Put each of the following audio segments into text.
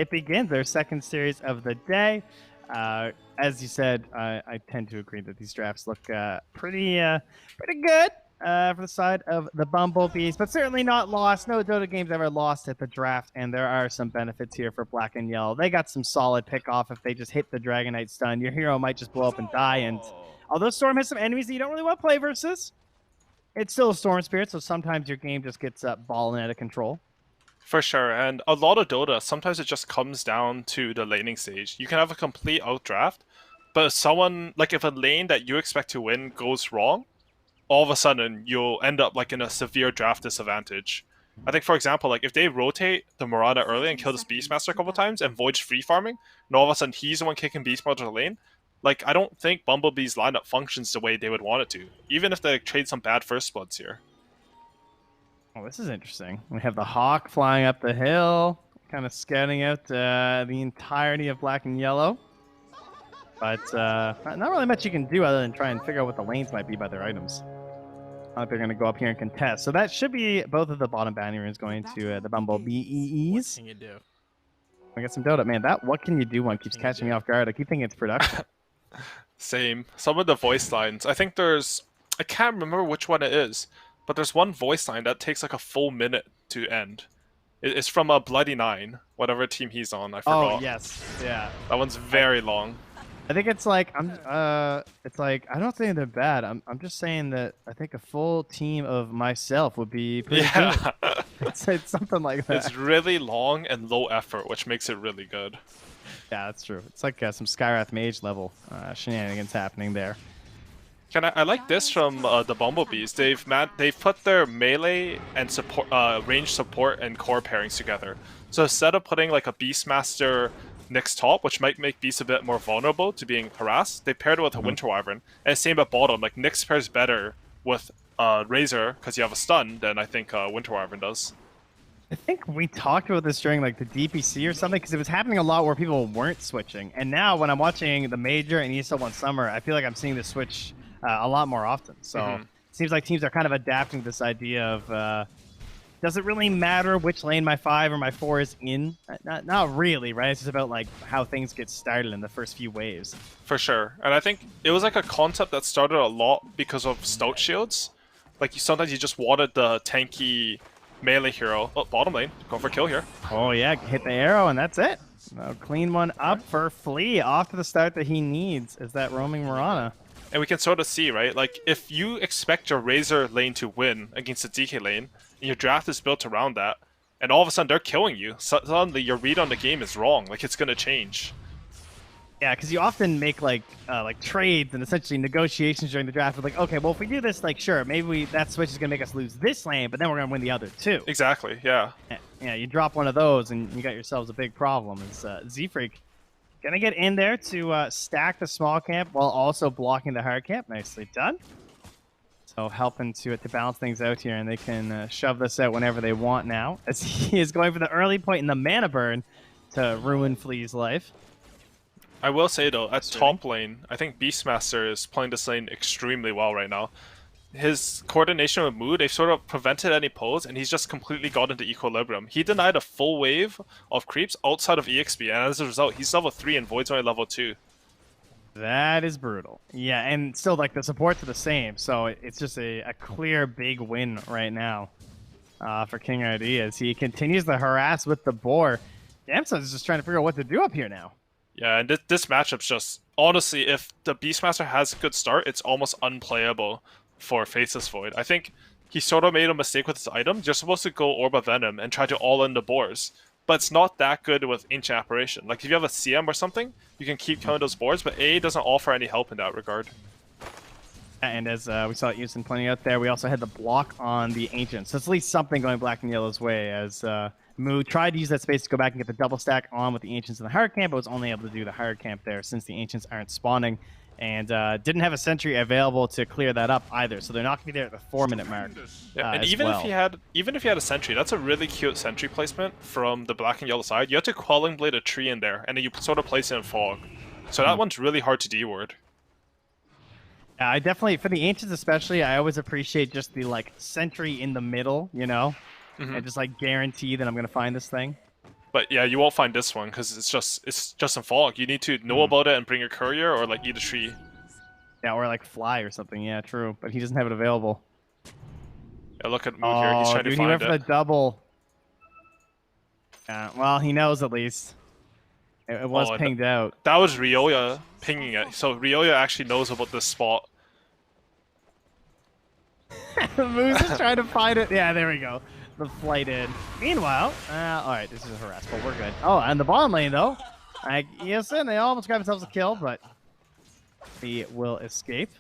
It begins their second series of the day. As you said, I tend to agree that these drafts look pretty good for the side of the Bumblebees, but certainly not lost. No Dota game's ever lost at the draft, and there are some benefits here for Black and Yellow. They got some solid pick-off if they just hit the Dragonite stun. Your hero might just blow up and die, and although Storm has some enemies that you don't really want to play versus, it's still a Storm Spirit, so sometimes your game just gets balling out of control. For sure, and a lot of Dota, sometimes it just comes down to the laning stage. You can have a complete outdraft, but if someone, like if a lane that you expect to win goes wrong, all of a sudden you'll end up like in a severe draft disadvantage. I think, for example, like if they rotate the Mirana early and kill this Beastmaster a couple times and Void's free farming, and all of a sudden he's the one kicking Beastmaster to the lane, like I don't think Bumblebee's lineup functions the way they would want it to, even if they trade some bad first bloods here. Oh, this is interesting. We have the Hawk flying up the hill, kind of scouting out the entirety of Black and Yellow. But not really much you can do other than try and figure out what the lanes might be by their items. I think they're going to go up here and contest. So that should be both of the bottom boundary runes going to the Bumble bEEs. What can you do? We got some Dota. Man, that what can you do one keeps catching me off guard. I keep thinking it's production. Same. Some of the voice lines. I think there's... I can't remember which one it is. But there's one voice line that takes like a full minute to end. It's from a Bloody Nine, whatever team he's on. I forgot. Oh yes, yeah. That one's very long. I think it's like it's like I don't think they're bad. I'm just saying that I think a full team of myself would be pretty good. It's something like that. It's really long and low effort, which makes it really good. Yeah, that's true. It's like some Skywrath Mage level shenanigans happening there. I like this from the Bumblebees. They've put their melee and support, range support and core pairings together. So instead of putting like a Beastmaster Nyx top, which might make Beast a bit more vulnerable to being harassed, they paired it with a Winter Wyvern. And same at bottom, like Nyx pairs better with Razor because you have a stun than I think Winter Wyvern does. I think we talked about this during like the DPC or something because it was happening a lot where people weren't switching. And now when I'm watching the Major and ESL 1 Summer, I feel like I'm seeing the switch a lot more often. So it seems like teams are kind of adapting to this idea of does it really matter which lane my 5 or my 4 is in? Not really, right? It's just about like how things get started in the first few waves. For sure. And I think it was like a concept that started a lot because of Stout Shields. Like sometimes you just wanted the tanky melee hero. Oh, bottom lane. Go for kill here. Oh yeah, hit the arrow and that's it. I'll clean one up for Flea off to the start that he needs is that roaming Mirana. And we can sort of see, right? Like, if you expect your Razor lane to win against the DK lane, and your draft is built around that, and all of a sudden they're killing you, suddenly your read on the game is wrong. Like, it's going to change. Yeah, because you often make, like trades and essentially negotiations during the draft with, like, okay, well, if we do this, like, sure, maybe that switch is going to make us lose this lane, but then we're going to win the other too. Exactly, yeah. Yeah, you drop one of those, and you got yourselves a big problem. It's Z-Freak gonna get in there to stack the small camp while also blocking the hard camp. Nicely done. So helping to balance things out here, and they can shove this out whenever they want now. As he is going for the early point in the mana burn to ruin Flea's life. I will say though, at top lane, I think Beastmaster is playing this lane extremely well right now. His coordination with Mood, they've sort of prevented any pulls, and he's just completely got into equilibrium. He denied a full wave of creeps outside of EXP, and as a result, he's level 3 and Void's only level 2. That is brutal. Yeah, and still, like, the supports are the same, so it's just a clear big win right now for King RD as he continues to harass with the boar. Damson is just trying to figure out what to do up here now. Yeah, and this matchup's just... Honestly, if the Beastmaster has a good start, it's almost unplayable for Faceless Void. I think he sort of made a mistake with his item. You're supposed to go Orb of Venom and try to all-in the boars, but it's not that good with Ancient Apparition. Like, if you have a CM or something, you can keep killing those boars, but A doesn't offer any help in that regard. And as we saw Houston pointing out there, we also had the block on the Ancients. So it's at least something going Black and Yellow's way, as Moo tried to use that space to go back and get the double stack on with the Ancients in the hard camp, but was only able to do the hard camp there since the Ancients aren't spawning. And didn't have a sentry available to clear that up either, so they're not going to be there at the 4-minute mark. Yeah, and even if he had a sentry, that's a really cute sentry placement from the Black and Yellow side. You have to Quelling Blade a tree in there, and then you sort of place it in fog. So that one's really hard to D-ward. Yeah, I definitely, for the Ancients especially, I always appreciate just the like sentry in the middle, you know, and just like guarantee that I'm going to find this thing. But yeah, you won't find this one because it's just in fog. You need to know about it and bring your courier or like eat a tree. Yeah, or like fly or something. Yeah, true. But he doesn't have it available. Yeah, look at Moo here. He's trying dude, to find he went it. for the double. Well, he knows at least. It was pinged out. That was Ryoya pinging it. So Ryoya actually knows about this spot. Moose is trying to find it. Yeah, there we go. The flight in. Meanwhile, all right, this is harassable. We're good. Oh, and the bottom lane though. Yes, and they almost got themselves a kill, but he will escape.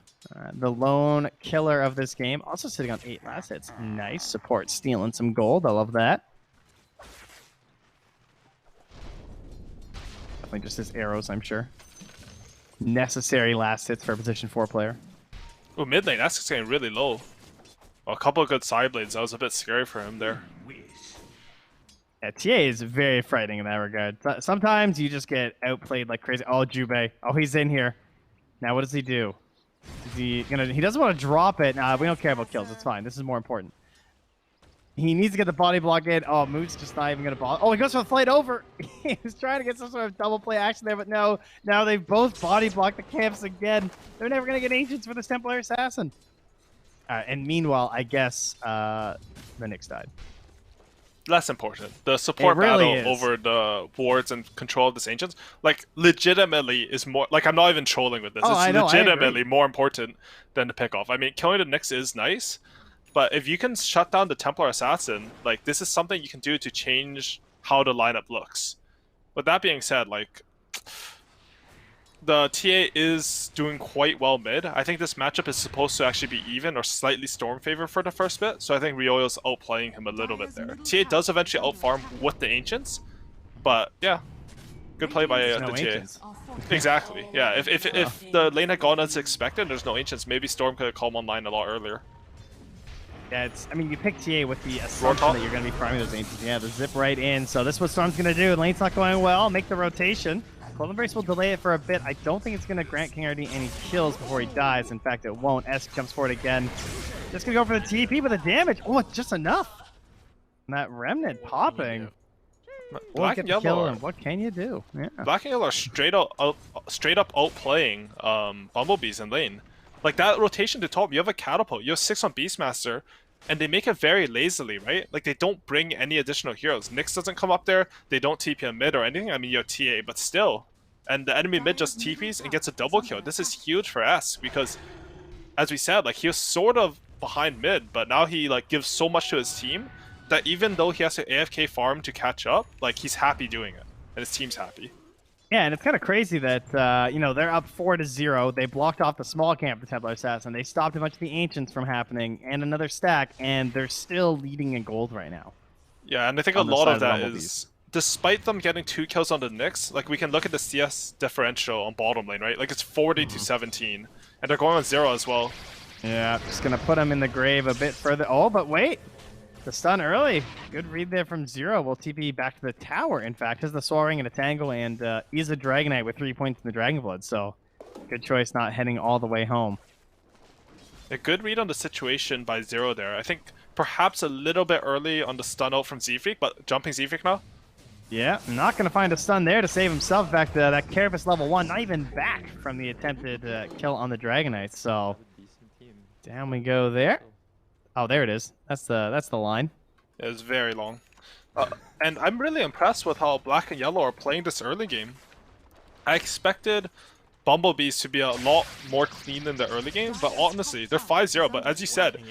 The lone killer of this game, also sitting on 8 last hits. Nice support, stealing some gold. I love that. Definitely just his arrows, I'm sure. Necessary last hits for a position 4 player. Oh, mid lane, that's getting really low. A couple of good side blades. That was a bit scary for him there. Yeah, TA is very frightening in that regard. Sometimes you just get outplayed like crazy. Oh, Jubei. Oh, he's in here. Now what does he do? Is he gonna? He doesn't want to drop it. Nah, we don't care about kills. It's fine. This is more important. He needs to get the body block in. Oh, Moot's just not even gonna bother. Oh, he goes for the flight over. He was trying to get some sort of double play action there, but no. Now they've both body blocked the camps again. They're never gonna get ancients for this Templar Assassin. And meanwhile, I guess the Nyx died. Less important. The support really battle over the wards and control of this ancients, like, legitimately is more. Like, I'm not even trolling with this. Oh, it's I know, legitimately more important than the pick off. I mean, killing the Nyx is nice, but if you can shut down the Templar Assassin, like, this is something you can do to change how the lineup looks. With that being said, like, the TA is doing quite well mid. I think this matchup is supposed to actually be even or slightly Storm favor for the first bit, so I think Ryoya's outplaying him a little bit there. TA does eventually outfarm with the Ancients, but yeah, good play by the TA. Exactly, yeah. If the lane had gone as expected, there's no Ancients, maybe Storm could have come online a lot earlier. Yeah, I mean, you pick TA with the assumption that you're going to be farming those Ancients. Yeah, the zip right in. So this is what Storm's going to do. The lane's not going well. Make the rotation. Golden Brace will delay it for a bit. I don't think it's going to grant King RD any kills before he dies. In fact, it won't. S jumps forward again. Just going to go for the TP, but the damage, oh, it's just enough. And that Remnant popping. Black and Yellow. What can you do? Yeah. Black and Yellow are straight up outplaying Bumblebees in lane. Like, that rotation to top, you have a Catapult, you have 6 on Beastmaster, and they make it very lazily, right? Like, they don't bring any additional heroes. Nyx doesn't come up there, they don't TP a mid or anything. I mean, you have TA, but still. And the enemy mid just TPs and gets a double kill. This is huge for S, because, as we said, like, he was sort of behind mid, but now he, like, gives so much to his team that even though he has to AFK farm to catch up, like, he's happy doing it. And his team's happy. Yeah, and it's kind of crazy that, you know, they're up 4-0. They blocked off the small camp, the Templar Assassin. They stopped a bunch of the Ancients from happening, and another stack, and they're still leading in gold right now. Yeah, and I think a lot of that is, despite them getting 2 kills on the Nyx, like, we can look at the CS differential on bottom lane, right? Like, it's 40 to 17, and they're going on 0 as well. Yeah, just going to put them in the grave a bit further. Oh, but wait! The stun early. Good read there from Zero. We'll TP back to the tower, in fact. Has the Soaring and a Tangle, and is a Dragonite with 3 points in the Dragon Blood, so good choice not heading all the way home. A good read on the situation by Zero there. I think perhaps a little bit early on the stun out from Zfreak, but jumping Zfreak now? Yeah, not going to find a stun there to save himself. Back to that Carapace level 1, not even back from the attempted kill on the Dragonite, so down we go there. Oh, there it is. That's the line. It was very long. And I'm really impressed with how Black and Yellow are playing this early game. I expected Bumblebees to be a lot more clean in the early game, but honestly, they're 5-0, but as you said,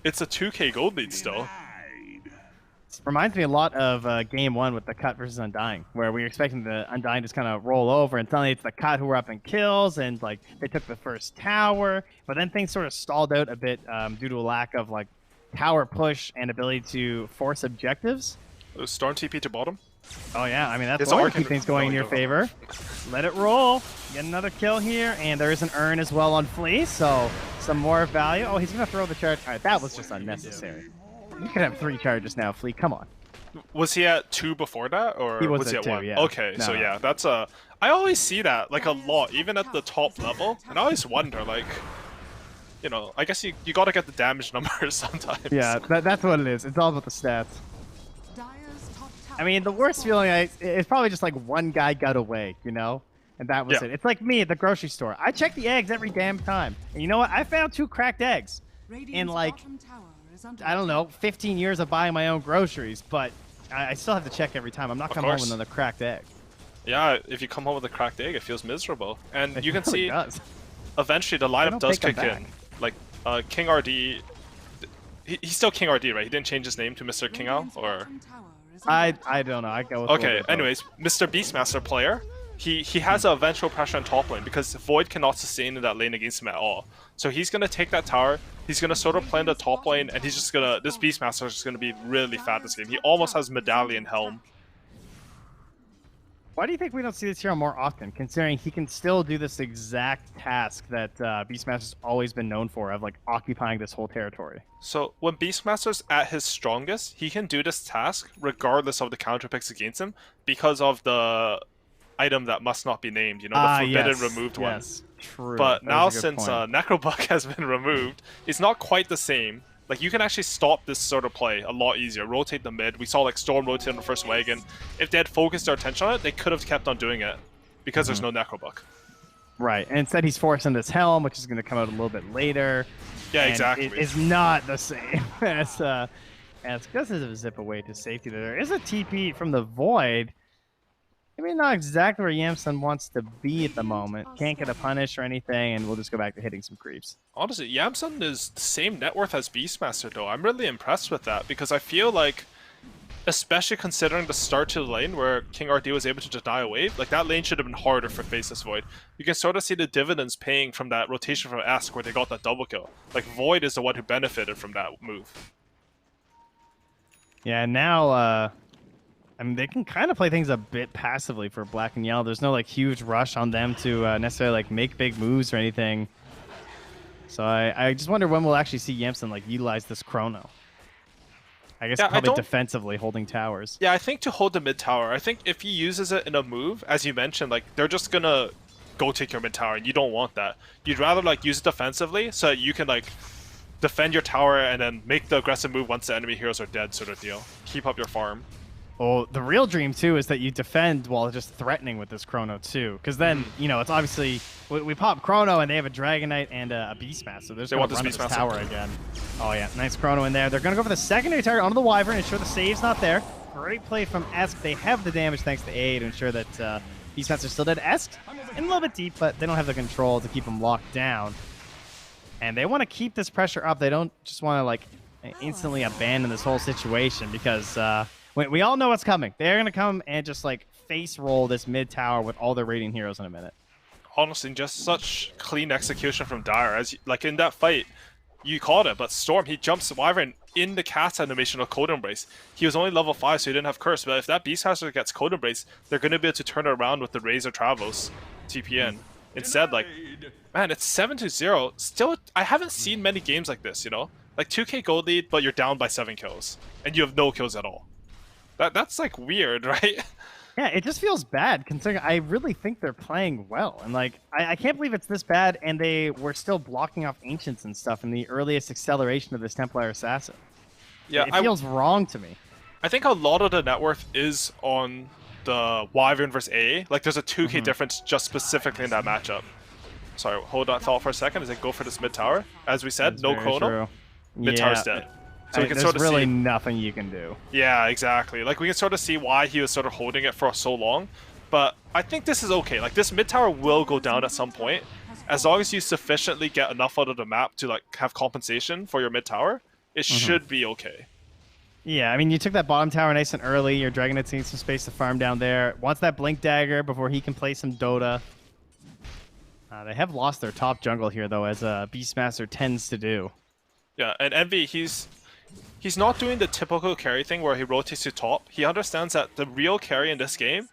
it's a 2k gold lead still. Reminds me a lot of game 1 with the Cut versus Undying, where we were expecting the Undying to just kind of roll over, and suddenly it's the Cut who were up in kills, and like they took the first tower, but then things sort of stalled out a bit due to a lack of like tower push and ability to force objectives. Storm TP to bottom. Oh yeah, I mean that's one keep things going in your favor. Let it roll. Get another kill here, and there is an urn as well on Flea, so some more value. Oh, he's gonna throw the charge. All right, that was just unnecessary. You could have 3 charges now, Flea. Come on. Was he at 2 before that, or he was he at 2, 1? Yeah. Okay, so yeah, that's a. I always see that like a lot, even at the top level, and I always wonder, like, you know, I guess you got to get the damage numbers sometimes. Yeah, that's what it is. It's all about the stats. I mean, the worst feeling is probably just like one guy got away, you know? And that was Yeah. it. It's like me at the grocery store. I check the eggs every damn time. And you know what? I found 2 cracked eggs in like, I don't know, 15 years of buying my own groceries. But I still have to check every time. I'm not coming home with another cracked egg. Yeah, if you come home with a cracked egg, it feels miserable. And It you can really see, does. eventually the lineup does kick in. Like, King RD, he's still King RD, right? He didn't change his name to Mr. King Ao, or? I don't know. I go with Okay, anyways, Mr. Beastmaster player, he has an eventual pressure on top lane because Void cannot sustain in that lane against him at all. So he's gonna take that tower, he's gonna sort of play in the top lane, and he's just gonna, this Beastmaster is just gonna be really fat this game. He almost has Medallion Helm. Why do you think we don't see this hero more often, considering he can still do this exact task that Beastmaster's always been known for, of like occupying this whole territory? So when Beastmaster's at his strongest, he can do this task regardless of the counter picks against him because of the item that must not be named, you know, the forbidden removed one. Yes, true. But That now was a good since point. Necrobuck has been removed, it's not quite the same. Like, you can actually stop this sort of play a lot easier. Rotate the mid. We saw like Storm rotate on the first wagon. If they had focused their attention on it, they could have kept on doing it because there's no Necrobuck. Right, and instead he's forcing this helm, which is going to come out a little bit later. Yeah, and exactly. It is not the same as because of a zip away to safety. There is a TP from the Void. Maybe not exactly where Yamson wants to be at the moment. Can't get a punish or anything, and we'll just go back to hitting some creeps. Honestly, Yamson is the same net worth as Beastmaster, though. I'm really impressed with that because I feel like, especially considering the start to the lane where King RD was able to deny a wave, like that lane should have been harder for Faceless Void. You can sort of see the dividends paying from that rotation from Ask where they got that double kill. Like, Void is the one who benefited from that move. Yeah, now, I mean, they can kind of play things a bit passively for Black and Yellow. There's no like huge rush on them to necessarily like make big moves or anything. So I just wonder when we'll actually see Yamson like utilize this chrono. I guess probably defensively holding towers. Yeah, I think to hold the mid tower, I think if he uses it in a move, as you mentioned, like they're just gonna go take your mid tower, and you don't want that. You'd rather like use it defensively so that you can like defend your tower and then make the aggressive move once the enemy heroes are dead, sort of deal. Keep up your farm. Well, the real dream, too, is that you defend while just threatening with this Chrono, too. Because then, you know, it's obviously... We pop Chrono, and they have a Dragonite and a Beastmaster. So they're just going to run this tower again. Oh, yeah. Nice Chrono in there. They're going to go for the secondary target onto the Wyvern, ensure the save's not there. Great play from Esk. They have the damage thanks to A to ensure that Beastmaster's still dead. Esk, in a little bit deep, but they don't have the control to keep him locked down. And they want to keep this pressure up. They don't just want to, like, instantly abandon this whole situation because... we all know what's coming. They're going to come and just, like, face roll this mid tower with all their Radiant heroes in a minute. Honestly, just such clean execution from Dire. As like, in that fight, you called it, but Storm, he jumps Wyvern in the cast animation of Code Embrace. He was only level 5, so he didn't have Curse, but if that Beastmaster gets Code Embrace, they're going to be able to turn it around with the Razor Travels TPN. Instead, like, man, it's 7-0. Still, I haven't seen many games like this, you know? Like, 2k gold lead, but you're down by 7 kills, and you have no kills at all. That's like weird, right? Yeah, it just feels bad considering I really think they're playing well. And like, I can't believe it's this bad and they were still blocking off Ancients and stuff in the earliest acceleration of this Templar Assassin. Yeah, it feels wrong to me. I think a lot of the net worth is on the Wyvern versus A. Like, there's a 2k difference just specifically in that matchup. Sorry, hold on thought for a second as I go for this mid tower. As we said, no chrono. Mid tower's dead. So we can there's sort of really see... nothing you can do. Yeah, exactly. Like, we can sort of see why he was sort of holding it for so long. But I think this is okay. Like, this mid tower will go down at some point. As long as you sufficiently get enough out of the map to, like, have compensation for your mid tower, it should be okay. Yeah, I mean, you took that bottom tower nice and early. Your Dragonite's needs some space to farm down there. Wants that Blink Dagger before he can play some Dota. They have lost their top jungle here, though, as Beastmaster tends to do. Yeah, and Envy, he's not doing the typical carry thing where he rotates to top. He understands that the real carry in this game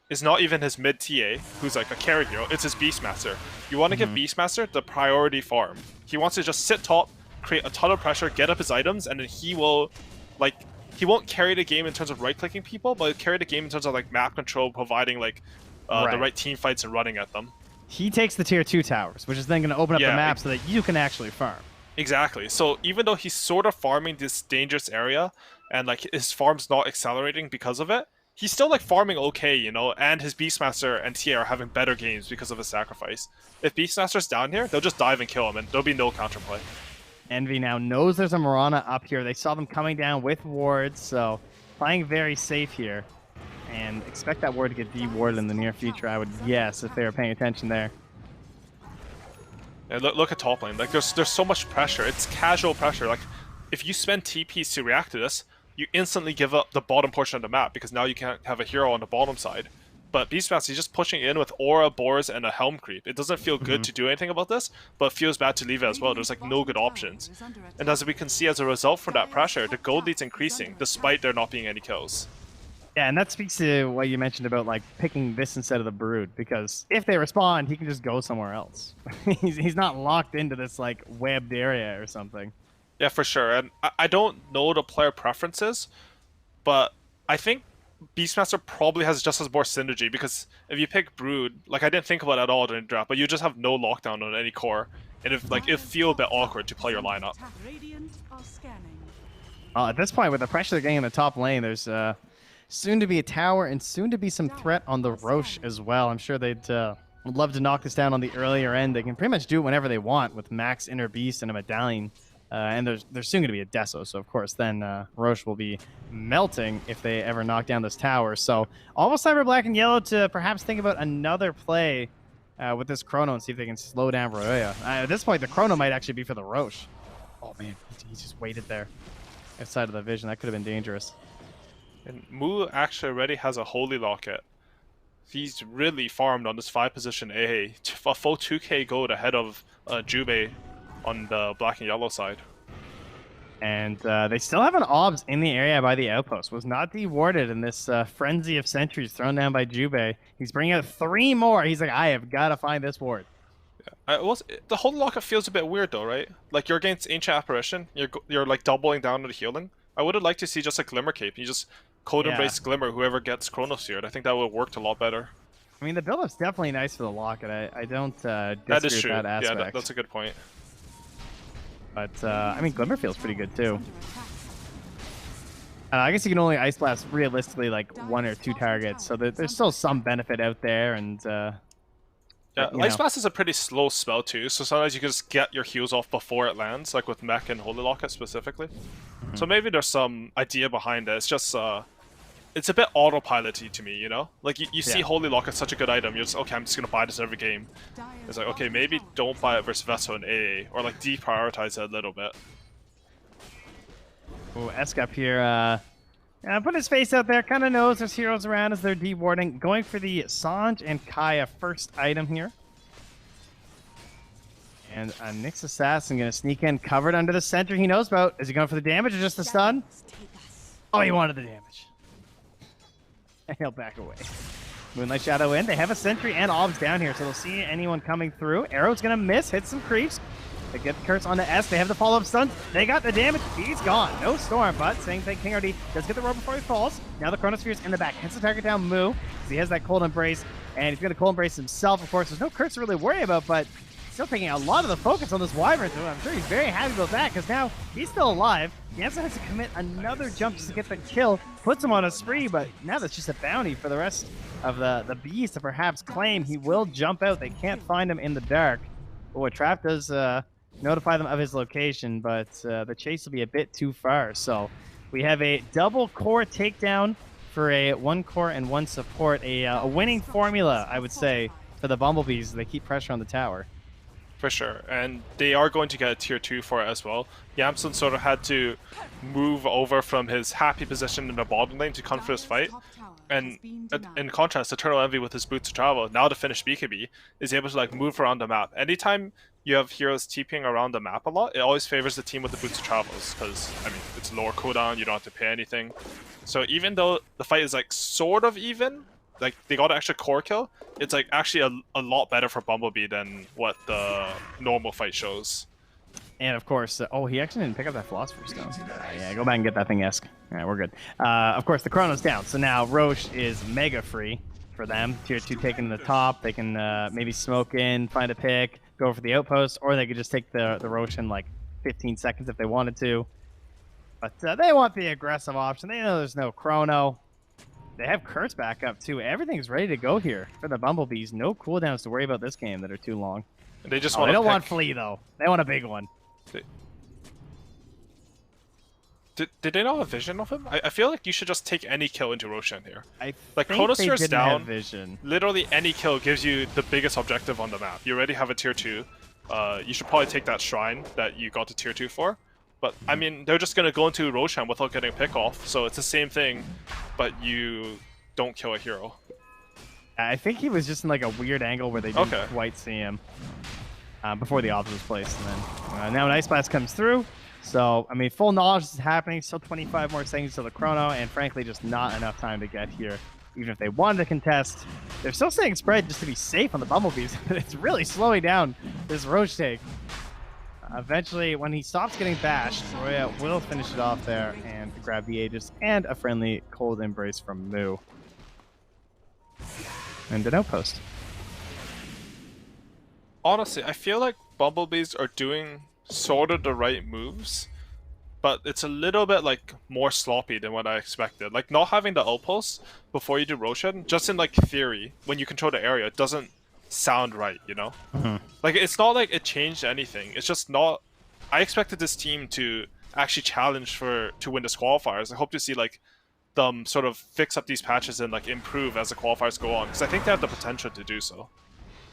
is not even his mid TA, who's like a carry hero, it's his Beastmaster. You want to give Beastmaster the priority farm. He wants to just sit top, create a ton of pressure, get up his items, and then he will, like, he won't carry the game in terms of right-clicking people, but he'll carry the game in terms of, like, map control, providing, like, the right team fights and running at them. He takes the tier 2 towers, which is then going to open up the map so that you can actually farm. Exactly. So even though he's sort of farming this dangerous area, and like his farm's not accelerating because of it, he's still like farming okay, you know, and his Beastmaster and TA are having better games because of his sacrifice. If Beastmaster's down here, they'll just dive and kill him, and there'll be no counterplay. Envy now knows there's a Mirana up here. They saw them coming down with wards, so playing very safe here. And expect that ward to get de-warded in the near future, I would guess, if they were paying attention there. Yeah, look at top lane. Like, there's so much pressure. It's casual pressure. Like, if you spend TPs to react to this, you instantly give up the bottom portion of the map because now you can't have a hero on the bottom side. But Beastmaster, he's just pushing in with Aura, Boars, and a Helm creep. It doesn't feel good to do anything about this, but it feels bad to leave it as well. There's like no good options. And as we can see, as a result from that pressure, the gold lead's increasing, despite there not being any kills. Yeah, and that speaks to what you mentioned about like picking this instead of the Brood, because if they respond, he can just go somewhere else. he's not locked into this like webbed area or something. Yeah, for sure. And I don't know the player preferences, but I think Beastmaster probably has just as more synergy, because if you pick Brood, like I didn't think about it at all during the draft, but you just have no lockdown on any core, and if like it feel a bit awkward to play your lineup. Well, at this point, with the pressure they're getting in the top lane, there's soon to be a tower and soon to be some threat on the Roche as well. I'm sure they'd would love to knock this down on the earlier end. They can pretty much do it whenever they want with Max Inner Beast and a Medallion. And there's soon going to be a Deso, so of course then Roche will be melting if they ever knock down this tower. So almost time for Black and Yellow to perhaps think about another play with this Chrono and see if they can slow down Roya. At this point, the Chrono might actually be for the Roche. Oh man, he just waited there outside of the vision. That could have been dangerous. And Mu actually already has a Holy Locket. He's really farmed on this 5-position AA. A full 2k gold ahead of Jubei on the black and yellow side. And they still have an Obs in the area by the outpost. Was not de-warded in this frenzy of sentries thrown down by Jubei. He's bringing out 3 more. He's like, I have got to find this ward. Yeah. The Holy Locket feels a bit weird though, right? Like you're against Ancient Apparition, you're like doubling down on the healing. I would have liked to see just a Glimmer Cape. You just Code Embrace Glimmer whoever gets Chronosphere. I think that would have worked a lot better. I mean, the build-up's definitely nice for the Locket. I don't disagree that is true. with that aspect. Yeah, that's a good point. But, I mean, Glimmer feels pretty good, too. I guess you can only Ice Blast realistically, like, 1 or 2 targets, so there's still some benefit out there, and, yeah, Ice Blast is a pretty slow spell, too, so sometimes you can just get your heals off before it lands, like with Mech and Holy Locket specifically. So maybe there's some idea behind it. It's just, it's a bit autopilot-y to me, you know? Like, you see Holy Locket, such a good item, you're just, okay, I'm just gonna buy this every game. It's like, okay, maybe don't buy it versus Vessel and AA, or like deprioritize it a little bit. Oh, Esk up here, put his face out there, kind of knows there's heroes around as they're de-warding. Going for the Sanj and Kaya first item here. And Nyx Assassin going to sneak in, covered under the center he knows about. Is he going for the damage or just the stun? Oh, he wanted the damage. And he'll back away. Moonlight Shadow in. They have a sentry and Obs down here, so they'll see anyone coming through. Arrow's going to miss, hit some creeps. They get the curse onto S. They have the follow-up stuns. They got the damage. He's gone. No Storm, but same thing. King RD does get the roll before he falls. Now the Chronosphere's in the back. Hits the target down Mu. He has that Cold Embrace, and he's going to Cold Embrace himself, of course. There's no curse to really worry about, but still taking a lot of the focus on this Wyvern, so I'm sure he's very happy about that, because now he's still alive. He also has to commit another jump just to get the kill. Puts him on a spree, but now that's just a bounty for the rest of the bees to perhaps claim. He will jump out. They can't find him in the dark. Oh, a trap does notify them of his location, but the chase will be a bit too far. So we have a double core takedown for a 1 core and 1 support. A winning formula, I would say, for the Bumblebees. They keep pressure on the tower. For sure, and they are going to get a tier 2 for it as well. Yamsun sort of had to move over from his happy position in the bottom lane to come for this fight. And in contrast, Eternal Envy with his Boots of Travel, now to finish BKB, is able to like move around the map. Anytime you have heroes TPing around the map a lot, it always favors the team with the Boots of Travels, because, I mean, it's lower cooldown, you don't have to pay anything. So even though the fight is like sort of even, like they got an extra core kill, it's like actually a lot better for Bumblebee than what the normal fight shows. And of course, oh, he actually didn't pick up that Philosopher's Stone. Yeah, go back and get that thing, Esk. All right, we're good. Of course, the Chrono's down, so now Roche is mega free for them. Tier 2 taking the top. They can maybe smoke in, find a pick, go for the outpost, or they could just take the Roche in like 15 seconds if they wanted to. But they want the aggressive option. They know there's no chrono. They have Kurt's back up too. Everything's ready to go here for the Bumblebees. No cooldowns to worry about this game that are too long. They just They don't want Flea though. They want a big one. Did they not have vision of him? I feel like you should just take any kill into Roshan here. Like Chronosphere's down. Vision. Literally any kill gives you the biggest objective on the map. You already have a tier 2. You should probably take that shrine that you got to tier 2 for. But I mean, they're just gonna go into Roshan without getting a pick off, so it's the same thing, but you don't kill a hero. I think he was just in like a weird angle where they didn't quite see him before the obs was placed. And then now an Ice Blast comes through. So, I mean, full knowledge is happening. Still 25 more seconds to the chrono, and frankly, just not enough time to get here. Even if they wanted to contest, they're still staying spread just to be safe on the Bumblebees. It's really slowing down this Roche take. Eventually, when he stops getting bashed, Roya will finish it off there and grab the Aegis and a friendly cold embrace from Moo. And an outpost. Honestly, I feel like Bumblebees are doing sort of the right moves, but it's a little bit like more sloppy than what I expected. Like not having the outpost before you do Roshan, just in like theory, when you control the area, it doesn't sound right, you know? Like it's not like it changed anything. It's just not. I expected this team to actually challenge to win this qualifiers. I hope to see like them sort of fix up these patches and like improve as the qualifiers go on, because I think they have the potential to do so.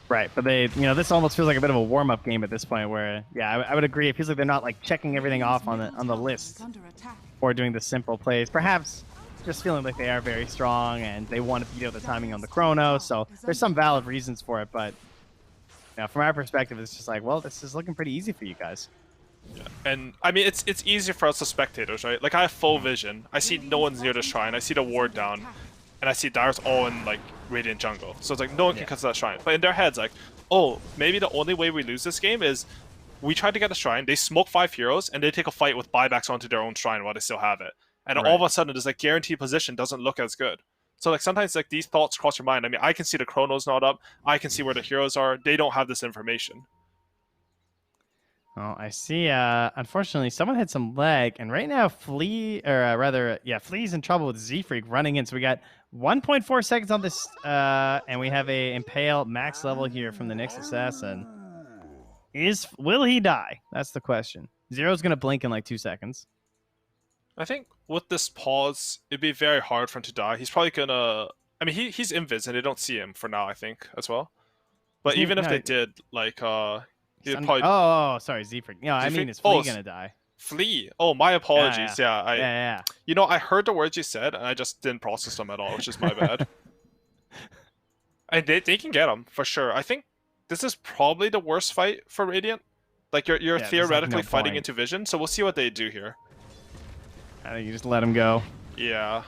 Right, but they, this almost feels like a bit of a warm-up game at this point. Where, yeah, I would agree. It feels like they're not like checking everything off on the list or doing the simple plays. Perhaps just feeling like they are very strong and they want to beat out the timing on the chrono. So there's some valid reasons for it, but from our perspective, it's just like, well, this is looking pretty easy for you guys. Yeah. And I mean, it's easier for us as spectators, right? Like I have full vision. I see no one's near the shrine. I see the ward down, and I see Dyer's all in like Radiant jungle. So it's like no one can cut to that shrine. But in their heads, like, oh, maybe the only way we lose this game is we try to get the shrine, they smoke 5 heroes, and they take a fight with buybacks onto their own shrine while they still have it. And all of a sudden, this like guaranteed position doesn't look as good. So like sometimes like these thoughts cross your mind. I mean, I can see the chrono's not up. I can see where the heroes are. They don't have this information. Well, I see. Unfortunately, someone had some lag, and right now, Flea's in trouble with Z-Freak running in. So we got 1.4 seconds on this, and we have a Impale max level here from the next assassin. Will he die? That's the question. Zero's gonna blink in like 2 seconds. I think with this pause, it'd be very hard for him to die. He's probably gonna. I mean, he's invis, and they don't see him for now. I think as well. But even if they did, like, he'd probably. Oh, sorry, Z-Freak. No, I mean, is Flea gonna die? Flea. Oh, my apologies. Yeah. Yeah. You know, I heard the words you said, and I just didn't process them at all, which is my bad. And they can get him for sure. I think this is probably the worst fight for Radiant. Like you're theoretically fighting into vision, so we'll see what they do here. I think you just let him go. Yeah.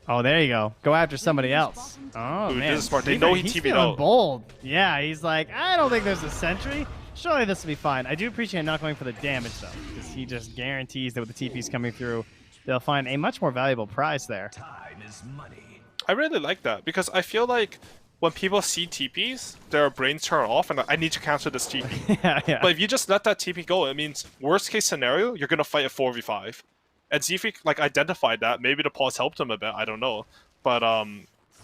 Oh, there you go. Go after somebody else. Oh, man. This is smart. They know he TV'd out. Bold. Yeah, he's like, I don't think there's a sentry. Surely this will be fine. I do appreciate not going for the damage, though, because he just guarantees that with the TPs coming through, they'll find a much more valuable prize there. Time is money. I really like that, because I feel like when people see TPs, their brains turn off, and like, I need to cancel this TP. yeah. But if you just let that TP go, it means worst case scenario, you're going to fight a 4v5. And Z-Freak like identified that. Maybe the pause helped him a bit. I don't know. But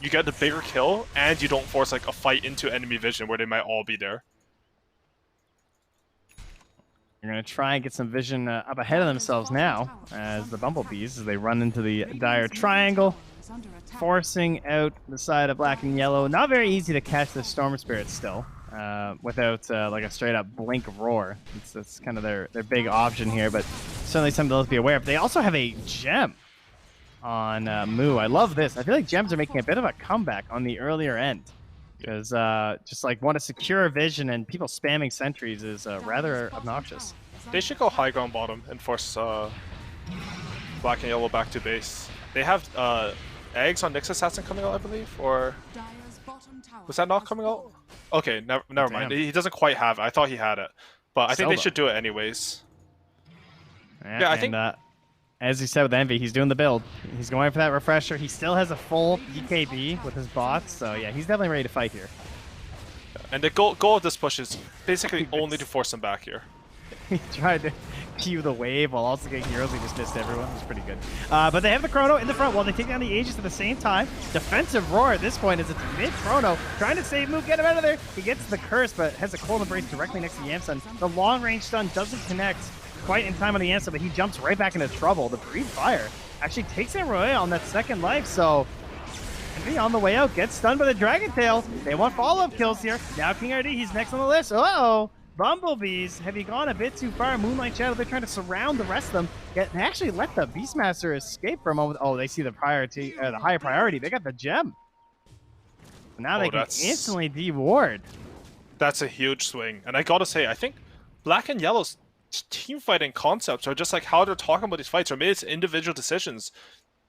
you get the bigger kill, and you don't force like a fight into enemy vision where they might all be there. You're going to try and get some vision up ahead of themselves now as the Bumblebees, as they run into the dire triangle, forcing out the side of black and yellow. Not very easy to catch the Storm Spirit still. Without like a straight up blink roar. It's kind of their big option here, but certainly something to be aware of. They also have a gem on Moo. I love this. I feel like gems are making a bit of a comeback on the earlier end, because just like want to secure vision, and people spamming sentries is rather obnoxious. They should go high ground bottom and force black and yellow back to base. They have eggs on Nyx Assassin coming out, I believe, or was that not coming out? Okay, never mind. He doesn't quite have it. I thought he had it, but I think they should do it anyways. Yeah, I think as he said with Envy, he's doing the build. He's going for that refresher. He still has a full BKB with his bots, so yeah, he's definitely ready to fight here. And the goal of this push is basically only to force him back here. He tried to EQ the wave while also getting heroes. He just missed everyone. It was pretty good. But they have the Chrono in the front while they take down the Aegis at the same time. Defensive roar at this point as it's mid-Chrono. Trying to save move, get him out of there. He gets the curse, but has a cold embrace directly next to Yamsun. The long-range stun doesn't connect quite in time on the Yamsun, but he jumps right back into trouble. The Breathe Fire actually takes in Roy on that second life, so Envy on the way out gets stunned by the Dragon Tail. They want follow-up kills here. Now King RD, he's next on the list. Uh-oh. Bumblebees, have you gone a bit too far? Moonlight Shadow, they're trying to surround the rest of them. Yet they actually let the Beastmaster escape for a moment. Oh, they see the priority, the higher priority. They got the gem. Now they can instantly de-ward. That's a huge swing. And I gotta say, I think Black and Yellow's team fighting concepts are just like how they're talking about these fights, or maybe it's individual decisions,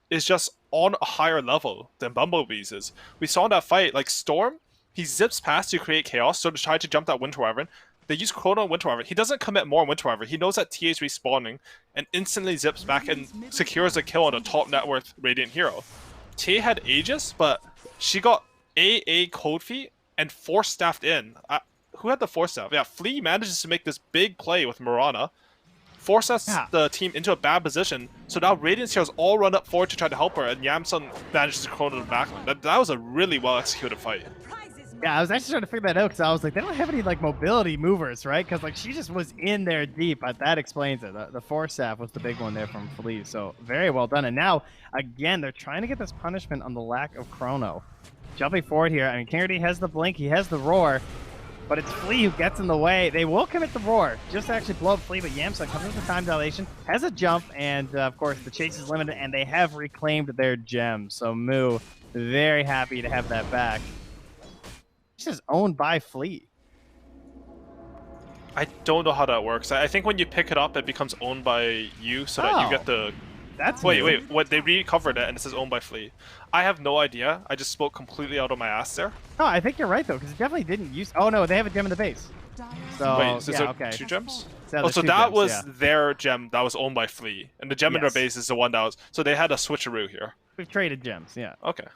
is just on a higher level than Bumblebees is. We saw in that fight, like Storm, he zips past to create chaos, so to try to jump that Winter Wyvern. They use Chrono and Winter Wyvern. He doesn't commit more on Winter Wyvern. He knows that TA is respawning and instantly zips back and secures a kill on a top net worth Radiant hero. TA had Aegis, but she got AA Cold Feet and Force Staffed in. Who had the Force Staff? Yeah, Flea manages to make this big play with Mirana. Forces the team into a bad position, so now Radiant heroes all run up forward to try to help her, and Yamsun manages to Chrono the backline. That was a really well executed fight. Yeah, I was actually trying to figure that out because I was like, they don't have any like mobility movers, right? Because like she just was in there deep, but that explains it. The Force Staff was the big one there from Flea, so very well done. And now, again, they're trying to get this punishment on the lack of Chrono. Jumping forward here, I mean, King RD has the blink, he has the roar, but it's Flea who gets in the way. They will commit the roar, just to actually blow up Flea, but Yamsun comes with the time dilation, has a jump, and of course the chase is limited, and they have reclaimed their gem. So Moo, very happy to have that back. This is owned by Flea. I don't know how that works. I think when you pick it up, it becomes owned by you, so that you get the... Wait, what? They recovered it, and it says owned by Flea. I have no idea. I just spoke completely out of my ass there. No, I think you're right, though, because it definitely didn't use... Oh, no, they have a gem in the base. So, wait, is there okay. 2 gems? So so that was their gem that was owned by Flea, and the gem in their base is the one that was... So they had a switcheroo here. We've traded gems, yeah. Okay.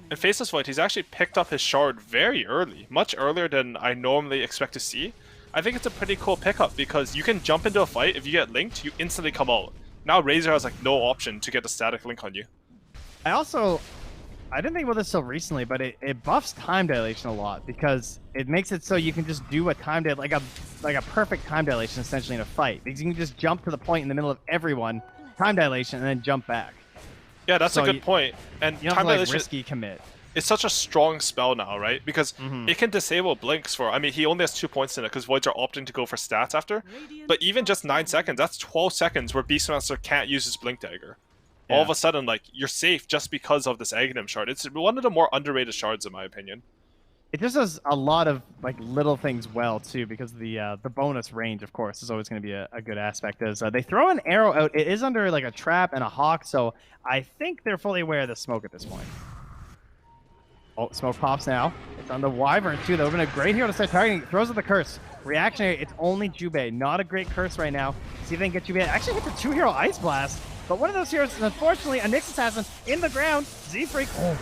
In Faceless Void, he's actually picked up his shard very early, much earlier than I normally expect to see. I think it's a pretty cool pickup because you can jump into a fight, if you get linked, you instantly come out. Now Razor has like no option to get the static link on you. I didn't think about this so recently, but it buffs time dilation a lot because it makes it so you can just do a time dilation, like a perfect time dilation essentially in a fight. Because you can just jump to the point in the middle of everyone, time dilation, and then jump back. Yeah, that's a good point. And you don't have to, like, risky commit. It's such a strong spell now, right? Because it can disable blinks for... I mean, he only has 2 points in it because Voids are opting to go for stats after. But even just 9 seconds, that's 12 seconds where Beastmaster can't use his Blink Dagger. All of a sudden, like, you're safe just because of this Aghanim shard. It's one of the more underrated shards, in my opinion. It just does a lot of like little things well too, because the bonus range, of course, is always going to be a good aspect. As they throw an arrow out, it is under like a trap and a hawk, so I think they're fully aware of the smoke at this point. Oh, smoke pops now. It's on the Wyvern too. They're a great hero to start targeting. Throws with the curse. Reactionary. It's only Jubei. Not a great curse right now. See if they can get Jubei. Actually hit the 2-hero Ice Blast, but one of those heroes is unfortunately a Nyx Assassin in the ground. Z-Freak. Oh.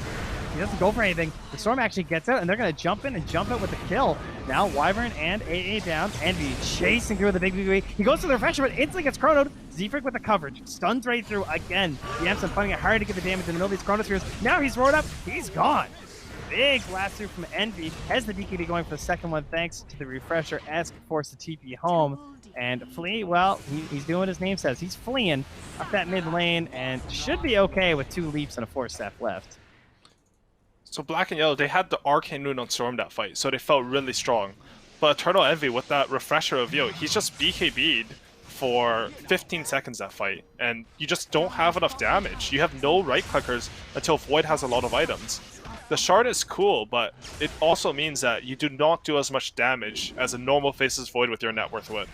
He doesn't go for anything. The Storm actually gets out, and they're going to jump in and jump out with the kill. Now Wyvern and AA down. Envy chasing through the big BnY. He goes for the reflection, but instantly gets chronoed. Z-Freak with the coverage. Stuns right through again. Yamsun finding it hard to get the damage in the middle of these chronospheres. Now he's roared up. He's gone. Big blast through from Envy. Has the DKD going for the second one thanks to the refresher-esque force to TP home. And Flea, well, he's doing what his name says. He's fleeing up that mid lane and should be okay with 2 leaps and a Force Staff left. So Black and Yellow, they had the Arcane Rune on Storm that fight, so they felt really strong. But Eternal Envy, with that refresher of Yo, he's just BKB'd for 15 seconds that fight, and you just don't have enough damage. You have no right clickers until Void has a lot of items. The shard is cool, but it also means that you do not do as much damage as a normal Faceless Void with your net worth would.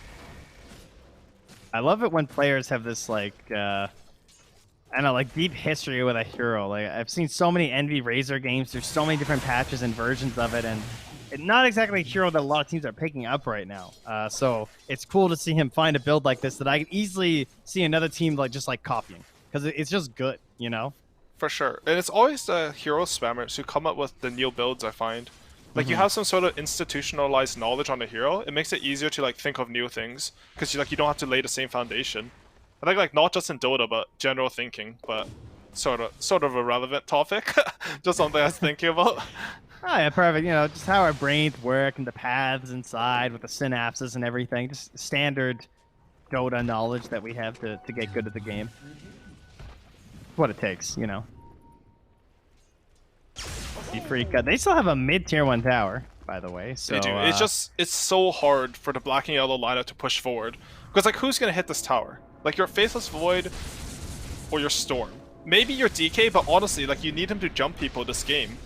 I love it when players have this, like, I don't know, like, deep history with a hero. Like, I've seen so many Envy Razor games. There's so many different patches and versions of it, and it's not exactly a hero that a lot of teams are picking up right now. So it's cool to see him find a build like this that I can easily see another team, like, just, like, copying. Because it's just good, you know? For sure. And it's always the hero spammers who come up with the new builds, I find. Like you have some sort of institutionalized knowledge on a hero, it makes it easier to like think of new things because you don't have to lay the same foundation. I think like not just in Dota but general thinking, but sort of a relevant topic. Just something I was thinking about. Oh yeah, perfect. You know, just how our brains work and the paths inside with the synapses and everything. Just standard Dota knowledge that we have to get good at the game. What it takes, you know. Freak. They still have a mid-tier 1 tower, by the way. So They do. It's so hard for the black and yellow lineup to push forward because like who's gonna hit this tower? Like your Faithless Void or your Storm. Maybe your DK, but honestly, like you need him to jump people this game.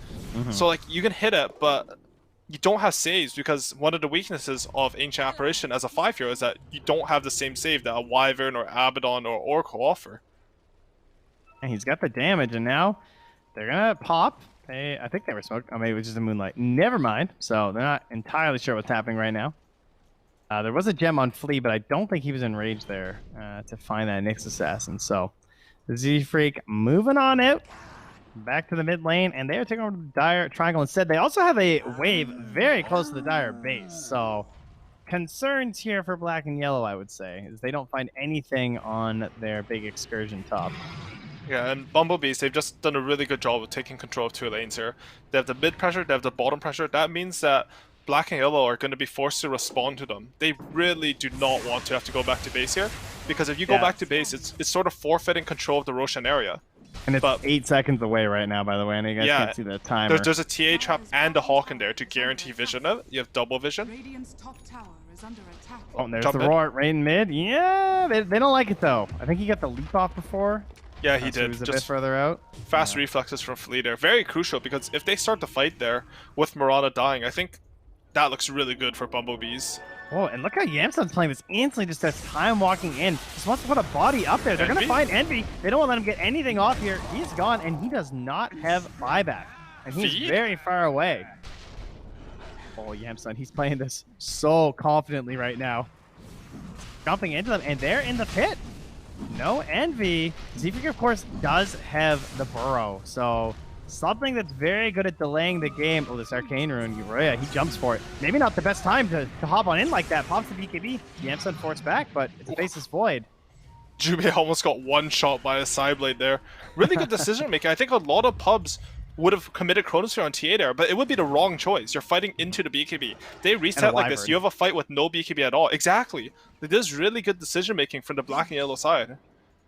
So like you can hit it, but you don't have saves because one of the weaknesses of Ancient Apparition as a 5-hero is that you don't have the same save that a Wyvern or Abaddon or Oracle offer. And he's got the damage, and now they're gonna pop. I think they were smoked. Oh, maybe it was just a Moonlight. Never mind. So they're not entirely sure what's happening right now. There was a gem on Flea, but I don't think he was in range there to find that Nyx Assassin. So the Z-Freak moving on out. Back to the mid lane, and they are taking over the Dire Triangle instead. They also have a wave very close to the Dire base, so concerns here for black and yellow, I would say, is they don't find anything on their big excursion top. Yeah, and Bumblebees, they've just done a really good job of taking control of 2 lanes here. They have the mid pressure, they have the bottom pressure. That means that black and yellow are going to be forced to respond to them. They really do not want to have to go back to base here, because if you go back to base, it's sort of forfeiting control of the Roshan area. And it's 8 seconds away right now, by the way, and you guys can't see the timer. There's a TA trap and a Hawk in there to guarantee vision of it. You have double vision. Oh, and there's the roar right in mid. Yeah, they don't like it, though. I think he got the leap off before. Yeah, he did. So he was a bit further out. Fast reflexes from Flea there. Very crucial, because if they start the fight there with Mirana dying, I think that looks really good for Bumblebees. Oh, and look how Yamsun's playing this instantly, just as time walking in. Just wants to put a body up there. They're going to find Envy. They don't want to let him get anything off here. He's gone, and he does not have buyback. And he's very far away. Oh, Yamsun, he's playing this so confidently right now. Jumping into them, and they're in the pit. No Envy. Z-Freak, of course, does have the Burrow, so something that's very good at delaying the game. Oh, this Arcane Rune, Uriah, he jumps for it. Maybe not the best time to hop on in like that. Pops the BKB. Yamsun forced back, but it's Faceless Void. Jubei almost got one shot by a Sideblade there. Really good decision making. I think a lot of pubs would have committed Chronosphere on TA there, but it would be the wrong choice. You're fighting into the BKB. They reset like this, you have a fight with no BKB at all. Exactly. This is really good decision making from the black and yellow side.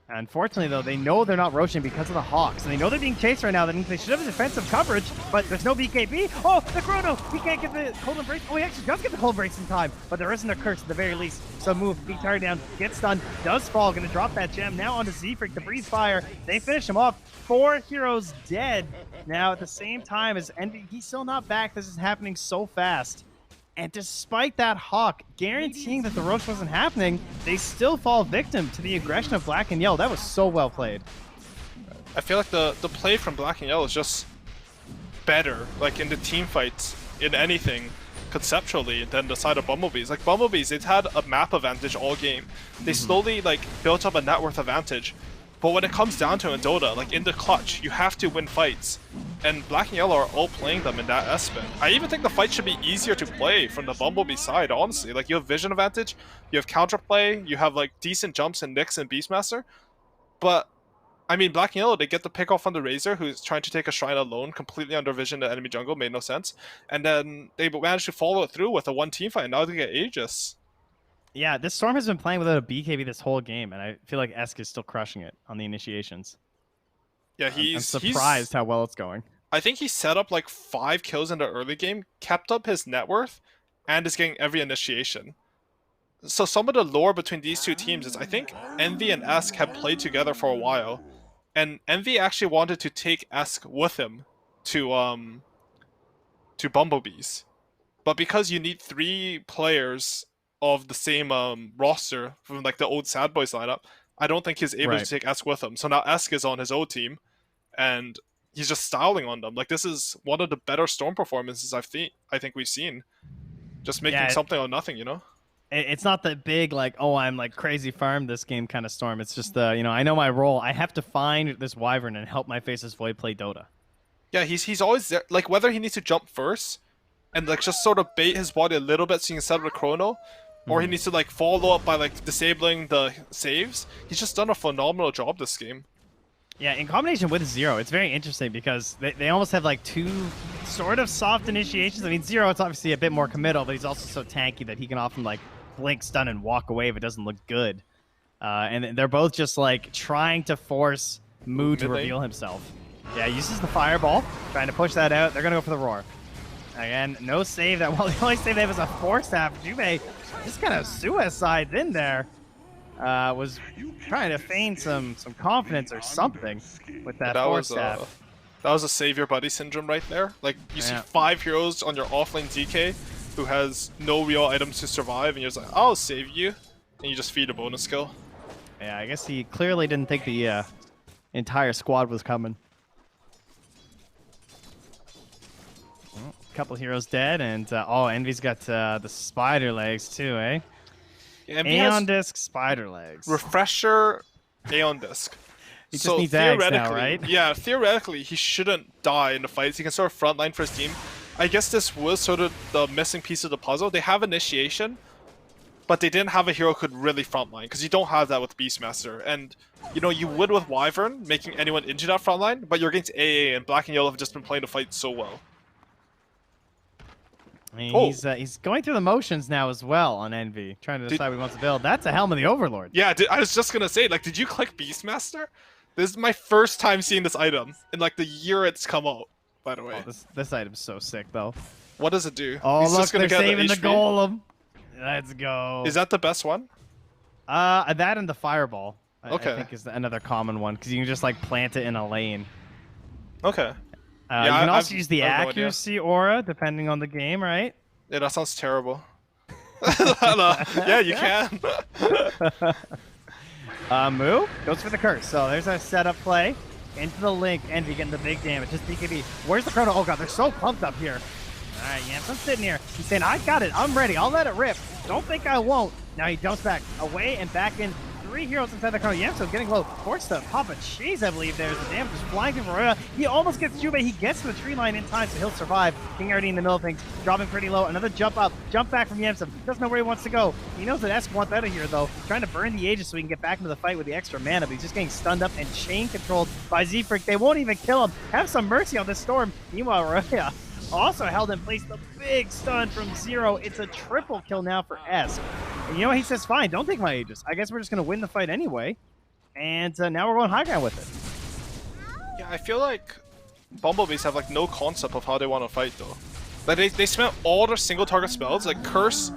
Unfortunately, though, they know they're not Roshan because of the Hawks. And they know they're being chased right now. That means they should have a defensive coverage, but there's no BKB. Oh, the Chrono! He can't get the Cold Embrace. Oh, he actually does get the Cold Embrace in time, but there isn't a curse at the very least. So move, beat target down, gets stunned, does fall, gonna drop that gem. Now onto Z-Freak, the Breeze Fire. They finish him off. 4 heroes dead. Now, at the same time as Envy, he's still not back. This is happening so fast. And despite that Hawk guaranteeing that the Roche wasn't happening, they still fall victim to the aggression of black and yellow. That was so well played. I feel like the play from black and yellow is just better, like in the team fights, in anything, conceptually, than the side of Bumblebees. Like Bumblebees, they've had a map advantage all game. They slowly like built up a net worth advantage. But when it comes down to it in Dota, like in the clutch, you have to win fights. And black and yellow are all playing them in that S-spin. I even think the fight should be easier to play from the Bumblebee side, honestly. Like you have vision advantage, you have counterplay, you have like decent jumps in Nyx and Beastmaster. But I mean, black and yellow, they get the pick off on the Razor, who's trying to take a shrine alone, completely under vision the enemy jungle, made no sense. And then they managed to follow it through with a one team fight, and now they get Aegis. Yeah, this Storm has been playing without a BKB this whole game, and I feel like Esk is still crushing it on the initiations. Yeah, I'm surprised how well it's going. I think he set up like 5 kills in the early game, kept up his net worth, and is getting every initiation. So some of the lore between these two teams is I think Envy and Esk have played together for a while, and Envy actually wanted to take Esk with him to Bumblebees. But because you need 3 players of the same roster from like the old Sad Boys lineup, I don't think he's able to take Esk with him. So now Esk is on his own team, and he's just styling on them. Like this is one of the better Storm performances I think we've seen. Just making something on nothing, you know? It's not the big like, oh, I'm like crazy farm this game kind of Storm. It's just you know, I know my role. I have to find this Wyvern and help my Faceless Void play Dota. Yeah, he's always there. Like whether he needs to jump first and like just sort of bait his body a little bit so you can set up the chrono, or he needs to like follow up by like disabling the saves. He's just done a phenomenal job this game. Yeah, in combination with Zero, it's very interesting because they almost have like two sort of soft initiations. I mean, Zero, it's obviously a bit more committal, but he's also so tanky that he can often like blink, stun, and walk away if it doesn't look good. And they're both just like trying to force Mu to reveal himself. Yeah, he uses the fireball, trying to push that out. They're gonna go for the roar. Again, no save. That well, the only save they have is a force staff. Jubei just kind of suicides in there. Was trying to feign some confidence or something with that force staff. That was a save your buddy syndrome right there. Like you see 5 heroes on your offlane DK who has no real items to survive, and you're just like, I'll save you, and you just feed a bonus skill. Yeah, I guess he clearly didn't think the entire squad was coming. Well, a couple heroes dead, and oh, Envy's got the spider legs too, eh? Yeah, Aeon Disc spider legs. Refresher Aeon Disc. He just needs eggs now, right? Yeah, theoretically, he shouldn't die in the fights. He can sort of frontline for his team. I guess this was sort of the missing piece of the puzzle. They have initiation, but they didn't have a hero who could really frontline, because you don't have that with Beastmaster. And, you know, you would with Wyvern, making anyone into that frontline, but you're against AA, and Black and Yellow have just been playing the fight so well. I mean, he's going through the motions now as well on Envy, trying to decide what he wants to build. That's a Helm of the Overlord. Yeah, I was just gonna say, like, did you click Beastmaster? This is my first time seeing this item in like the year it's come out, by the way. Oh, this item's so sick, though. What does it do? Oh, look, they're saving the golem. Let's go. Is that the best one? That and the fireball. Okay. I think is another common one, because you can just like plant it in a lane. Okay. Yeah, you can also use the accuracy aura, depending on the game, right? Yeah, that sounds terrible. Yeah, you can. Mu goes for the curse. So there's a setup play. Into the link. Envy getting the big damage. Just BKB. Where's the chrono? Oh, God, they're so pumped up here. All right, Yamson's sitting here. He's saying, I got it. I'm ready. I'll let it rip. Don't think I won't. Now he jumps back. Away and back in. 3 heroes inside the chrono. Yamson's getting low. Forced to pop a cheese, I believe. There's the damage is flying through Varela. He almost gets Jubei. He gets to the tree line in time, so he'll survive. King already in the middle of things. Dropping pretty low. Another jump up. Jump back from Yamson. Doesn't know where he wants to go. He knows that Esk wants out of here, though. Trying to burn the Aegis so he can get back into the fight with the extra mana, but he's just getting stunned up and chain controlled by Z-Freak. They won't even kill him. Have some mercy on this Storm. Meanwhile, Raya also held in place. The big stun from Zero. It's a triple kill now for Esk. And you know what? He says, fine, don't take my Aegis. I guess we're just going to win the fight anyway. And now we're going high ground with it. Yeah, I feel like Bumblebees have like no concept of how they want to fight though. Like they spent all their single target spells, like Curse,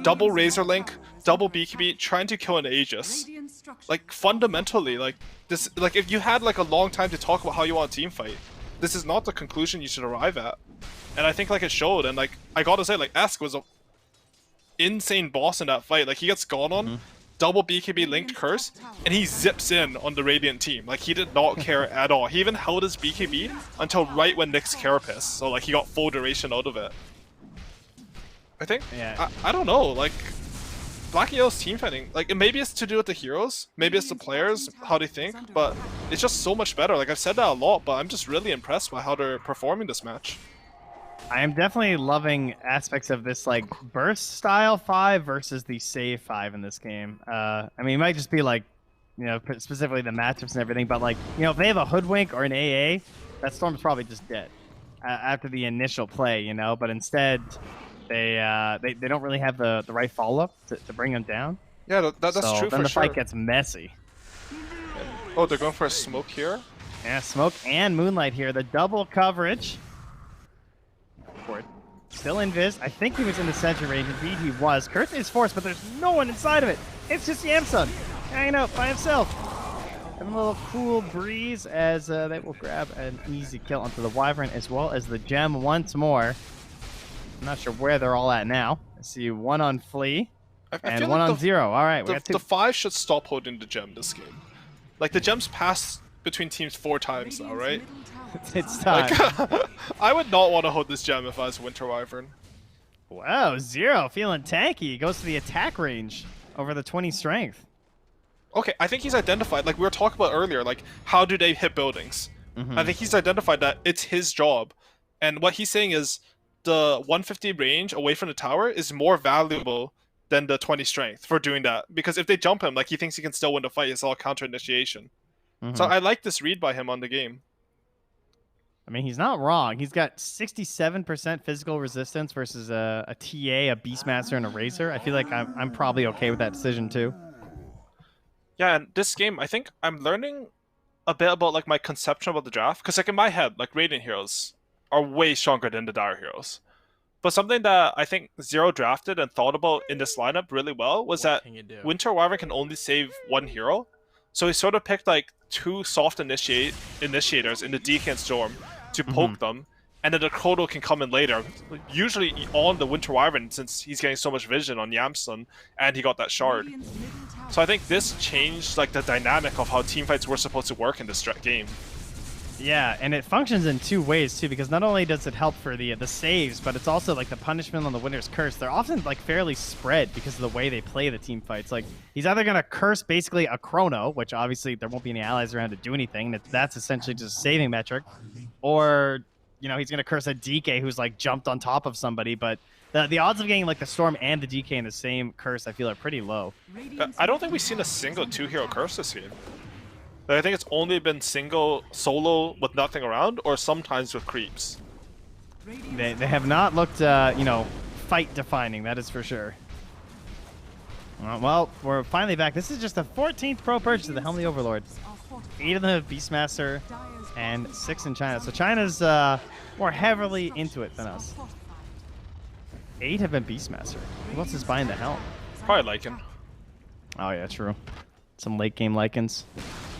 double Razor Link, double BKB, trying to kill an Aegis. Like fundamentally, like this, like if you had like a long time to talk about how you want to team fight, this is not the conclusion you should arrive at. And I think like it showed, and like I gotta say, like Esk was a insane boss in that fight. Like he gets gone on, double BKB linked curse, and he zips in on the Radiant team. Like he did not care at all. He even held his BKB until right when Nick's carapace, so like he got full duration out of it. I think. Yeah. I don't know. Like Black and Yellow's team fighting, like maybe it's to do with the heroes, maybe it's the players, how they think, but it's just so much better. Like I've said that a lot, but I'm just really impressed by how they're performing this match. I am definitely loving aspects of this like burst style 5 versus the save 5 in this game. I mean, it might just be like, you know, specifically the matchups and everything, but like, you know, if they have a hoodwink or an AA, that Storm's probably just dead after the initial play, you know. But instead, they don't really have the right follow up to bring them down. Yeah, that's so true. Then for the sure. fight gets messy. Oh, they're going for a smoke here. Yeah, smoke and moonlight here. The double coverage. Still invis. I think he was in the center range. Indeed, he was. Curse is forced, but there's no one inside of it. It's just Yamsun hanging out by himself. Having a little cool breeze as they will grab an easy kill onto the Wyvern as well as the gem once more. I'm not sure where they're all at now. I see one on Flea and one on Zero. All right, we got 2. The 5 should stop holding the gem this game. Like the gem's passed between teams 4 times now, right? It's time. Like, I would not want to hold this gem if I was Winter Wyvern. Wow, Zero feeling tanky. He goes to the attack range over the 20 strength. Okay, I think he's identified, like we were talking about earlier, like how do they hit buildings? I think he's identified that it's his job. And what he's saying is, the 150 range away from the tower is more valuable than the 20 strength for doing that. Because if they jump him, like he thinks he can still win the fight, it's all counter initiation. So I like this read by him on the game. I mean, he's not wrong. He's got 67% physical resistance versus a TA, a Beastmaster, and a Razor. I feel like I'm probably okay with that decision too. Yeah, and this game, I think I'm learning a bit about like my conception about the draft. Because like in my head, like Radiant heroes are way stronger than the Dire heroes. But something that I think Zero drafted and thought about in this lineup really well was that Winter Wyvern can only save one hero. So he sort of picked like 2 soft initiators in the DK and Storm to poke them, and then the Chrono can come in later, usually on the Winter Wyvern since he's getting so much vision on Yamsun and he got that shard. So I think this changed like the dynamic of how teamfights were supposed to work in this game. Yeah, and it functions in 2 ways too, because not only does it help for the saves, but it's also like the punishment on the Winter's Curse. They're often like fairly spread because of the way they play the team fights. Like he's either gonna curse basically a Chrono, which obviously there won't be any allies around to do anything. That's essentially just a saving metric, or you know he's gonna curse a DK who's like jumped on top of somebody. But the odds of getting like the Storm and the DK in the same curse, I feel, are pretty low. I don't think we've seen a single 2-hero curse this game. I think it's only been single solo with nothing around, or sometimes with creeps. They have not looked, you know, fight defining. That is for sure. Well, we're finally back. This is just the 14th pro purchase of the Helm of the Overlord. 8 of them have Beastmaster, and 6 in China. So China's more heavily into it than us. 8 have been Beastmaster. Who else is buying the Helm? Probably Lycan. Oh yeah, true. Some late game Lycans.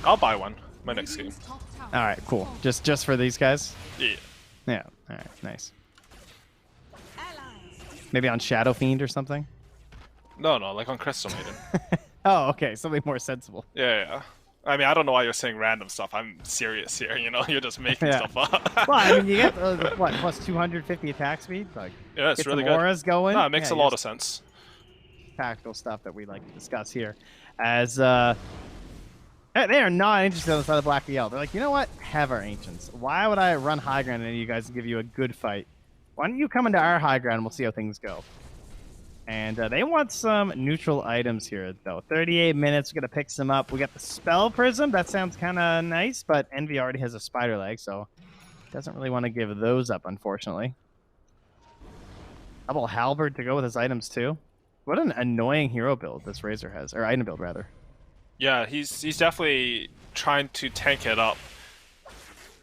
I'll buy one my next game. All right, cool. Just for these guys? Yeah. Yeah. All right, nice. Maybe on Shadow Fiend or something? No, like on Crystal Maiden. Oh, okay. Something more sensible. Yeah. I mean, I don't know why you're saying random stuff. I'm serious here, you know? You're just making stuff up. Well, I mean, you get, what, plus 250 attack speed? Like, yeah, it's get really some good. auras going. No, it makes a lot of sense. Tactical stuff that we like to discuss here. As, they are not interested on the side of Black BL. They're like, you know what? Have our Ancients. Why would I run high ground and you guys give you a good fight? Why don't you come into our high ground and we'll see how things go. And they want some neutral items here, though. 38 minutes. We're going to pick some up. We got the Spell Prism. That sounds kind of nice, but Envy already has a Spider Leg, so doesn't really want to give those up, unfortunately. Double Halberd to go with his items, too. What an annoying hero build this Razor has. Or item build, rather. Yeah, he's definitely trying to tank it up.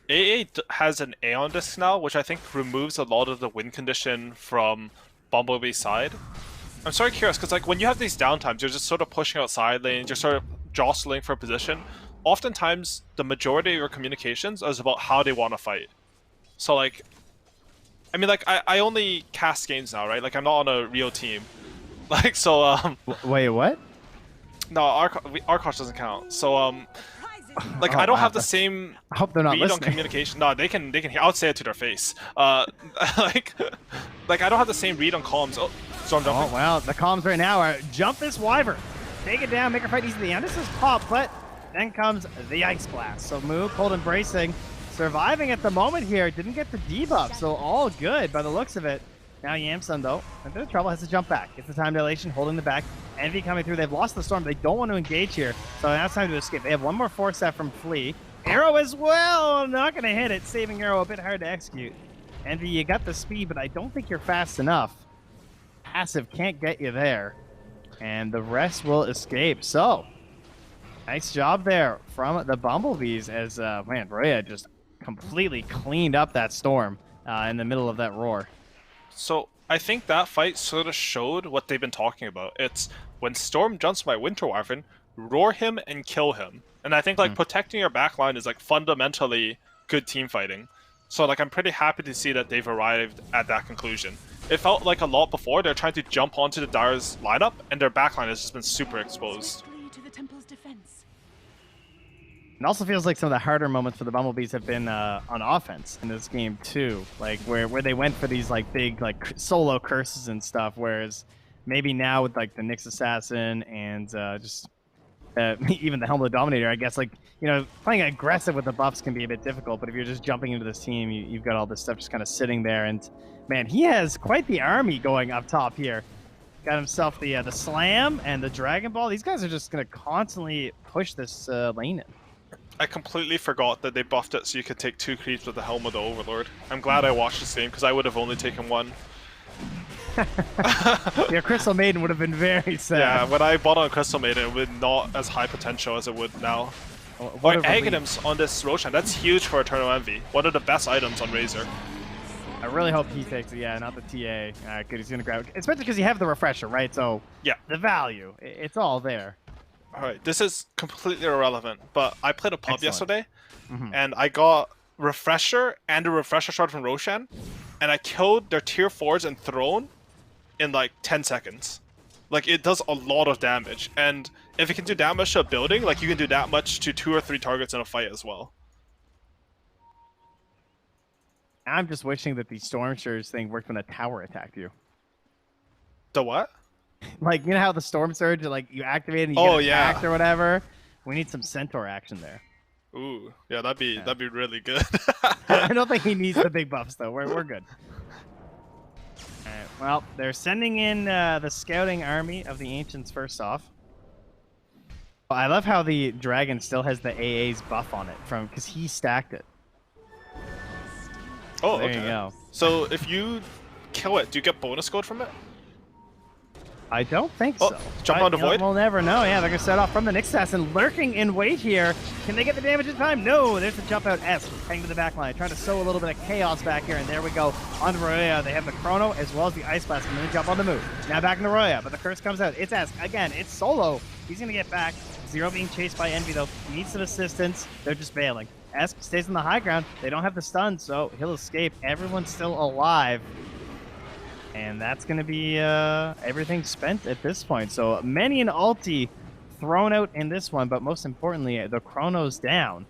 AA has an Aeon Disc now, which I think removes a lot of the win condition from Bumblebee's side. I'm sort of curious, because like when you have these downtimes, you're just sort of pushing out side lanes, you're sort of jostling for position. Oftentimes, the majority of your communications is about how they want to fight. So like, I mean, like I only cast games now, right? Like I'm not on a real team. Like so. Wait, what? No, Arkosh doesn't count. So like I don't have the same I hope they're not read listening. on communication. No, they can hear. I would say it to their face. Like I don't have the same read on comms. Oh, storm jumping. Oh well, the comms right now are jump this Wyvern, take it down, make her fight easily. And this is pop, but then comes the Ice Blast. So move, cold embracing, surviving at the moment here. Didn't get the debuff, so all good by the looks of it. Now Yamsun, though, in a bit of trouble, has to jump back. Gets the time dilation, holding the back. Envy coming through. They've lost the storm. They don't want to engage here, so now it's time to escape. They have one more force set from Flea. Arrow as well. Not going to hit it. Saving Arrow a bit hard to execute. Envy, you got the speed, but I don't think you're fast enough. Passive can't get you there. And the rest will escape. So, nice job there from the Bumblebees as, man, Rhea just completely cleaned up that storm in the middle of that roar. So I think that fight sort of showed what they've been talking about. It's when Storm jumps my Winter Wyvern, roar him and kill him. And I think like protecting your backline is like fundamentally good team fighting. So like I'm pretty happy to see that they've arrived at that conclusion. It felt like a lot before they're trying to jump onto the Dire's lineup and their backline has just been super exposed. It also feels like some of the harder moments for the Bumblebees have been on offense in this game too, like where they went for these like big like solo curses and stuff. Whereas maybe now with like the Nyx Assassin and just even the Helmet Dominator, I guess, like, playing aggressive with the buffs can be a bit difficult, but if you're just jumping into this team, you've got all this stuff just kind of sitting there, and man, he has quite the army going up top here. Got himself the Slam and the Dragon Ball. These guys are just going to constantly push this lane in. I completely forgot that they buffed it so you could take 2 creeps with the Helm of the Overlord. I'm glad I watched this game because I would have only taken 1. Yeah, Crystal Maiden would have been very sad. Yeah, when I bought on Crystal Maiden, it would not as high potential as it would now. Or Aghanim's on this Roshan, that's huge for Eternal Envy. One of the best items on Razor. I really hope he takes it. Yeah, not the TA. Alright, good. He's going to grab it. Especially because you have the refresher, right? So, yeah, the value, it's all there. Alright, this is completely irrelevant, but I played a pub yesterday, Mm-hmm. and I got refresher and a refresher shard from Roshan, and I killed their tier 4s and throne in like 10 seconds. Like, it does a lot of damage, and if it can do damage to a building, like, you can do that much to 2 or 3 targets in a fight as well. I'm just wishing that the Storm Surge thing worked when a tower attacked you. The what? Like, you know how the Storm Surge, like, you activate and you get attacked or whatever? We need some Centaur action there. Ooh, yeah, that'd be really good. I don't think he needs the big buffs, though. We're good. Alright, well, they're sending in the scouting army of the Ancients first off. I love how the Dragon still has the AA's buff on it because he stacked it. Oh, there okay. you go. So if you kill it, do you get bonus gold from it? I don't think so. Jump onto Void? We'll never know. Yeah, they're going to set off from the Nyx Assassin, lurking in wait here. Can they get the damage in time? No, there's the jump out. S heading to the back line, trying to sow a little bit of chaos back here, and there we go. On to Roya, they have the Chrono as well as the Ice Blast, and then jump on the move. Now back into Roya, but the curse comes out. It's S. Again, it's solo. He's going to get back. Zero being chased by Envy, though. Needs some assistance. They're just bailing. S stays on the high ground. They don't have the stun, so he'll escape. Everyone's still alive. And that's going to be everything spent at this point. So many an ulti thrown out in this one, but most importantly, the Chrono's down.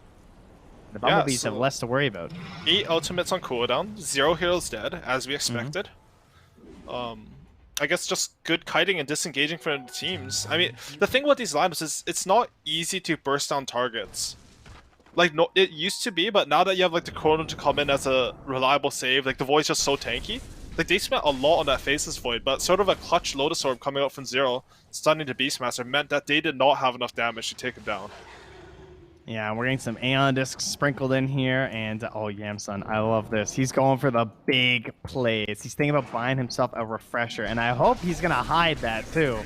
The Bumblebees have less to worry about. 8 ultimates on cooldown, 0 heroes dead, as we expected. I guess just good kiting and disengaging from the teams. I mean, the thing with these lineups is it's not easy to burst down targets. Like, no, it used to be, but now that you have like the Chrono to come in as a reliable save, like the Void's just so tanky. Like, they spent a lot on that Faceless Void, but sort of a clutch Lotus Orb coming out from 0, stunning the Beastmaster, meant that they did not have enough damage to take him down. Yeah, we're getting some Aeon Discs sprinkled in here, and oh, Yamsun, I love this. He's going for the big plays. He's thinking about buying himself a refresher, and I hope he's going to hide that, too,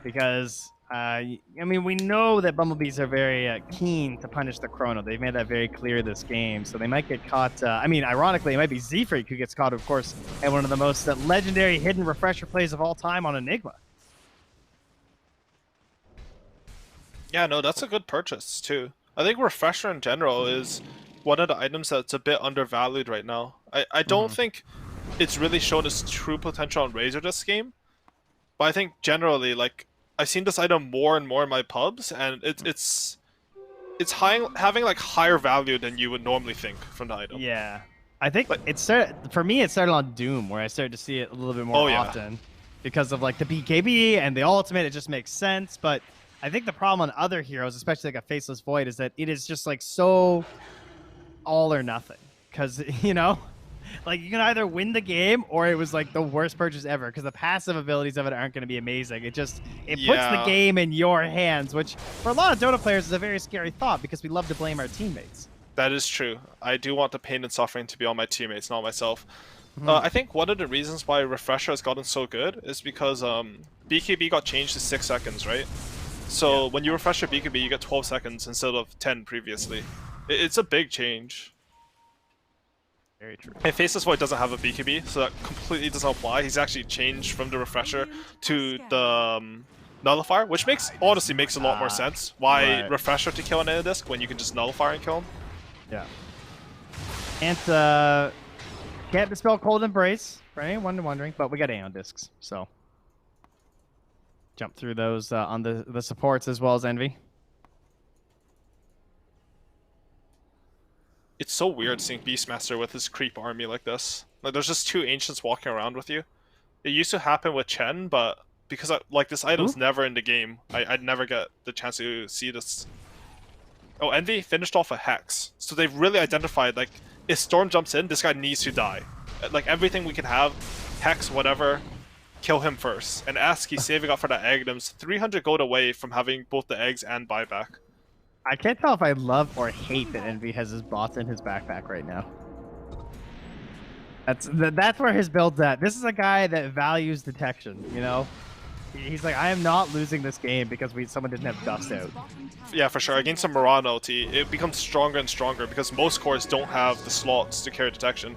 because... I mean, we know that Bumblebees are very keen to punish the Chrono. They've made that very clear this game, so they might get caught. I mean, ironically, it might be Z-Freak who gets caught, of course, at one of the most legendary hidden refresher plays of all time on Enigma. Yeah, no, that's a good purchase, too. I think refresher in general is one of the items that's a bit undervalued right now. I don't think it's really shown its true potential on Razor this game, but I think generally, like, I've seen this item more and more in my pubs, and it's having like higher value than you would normally think from the item. Yeah, I think for me it started on Doom, where I started to see it a little bit more often because of like the BKB and the ultimate. It just makes sense, but I think the problem on other heroes, especially like a Faceless Void, is that it is just like so all or nothing. Because like, you can either win the game or it was like the worst purchase ever, because the passive abilities of it aren't going to be amazing. It puts the game in your hands, which for a lot of Dota players is a very scary thought, because we love to blame our teammates. That is true. I do want the pain and suffering to be on my teammates, not myself. I think one of the reasons why Refresher has gotten so good is because BKB got changed to 6 seconds, right? So when you refresh your BKB, you get 12 seconds instead of 10 previously. It's a big change. Very true. And Faceless Void doesn't have a BKB, so that completely doesn't apply. He's actually changed from the Refresher to the Nullifier, which honestly makes a lot more sense. Why Refresher to kill an Inner Disc when you can just Nullify and kill him? Yeah. Can't dispel Cold Embrace, for anyone wondering, but we got Aeon Discs, so jump through those on the supports as well as Envy. It's so weird seeing Beastmaster with his creep army like this. Like, there's just 2 Ancients walking around with you. It used to happen with Chen, but because like this item's Ooh. never in the game. I'd never get the chance to see this. Oh, Envy finished off a Hex. So they've really identified, like, if Storm jumps in, this guy needs to die. Like, everything we can have, Hex, whatever, kill him first. And Ask, he's saving up for that egg. Them's 300 gold away from having both the eggs and buyback. I can't tell if I love or hate that Envy has his bots in his backpack right now. That's where his build's at. This is a guy that values detection, you know? He's like, I am not losing this game because someone didn't have dust out. Yeah, for sure. Against a Moran ulti, it becomes stronger and stronger because most cores don't have the slots to carry detection.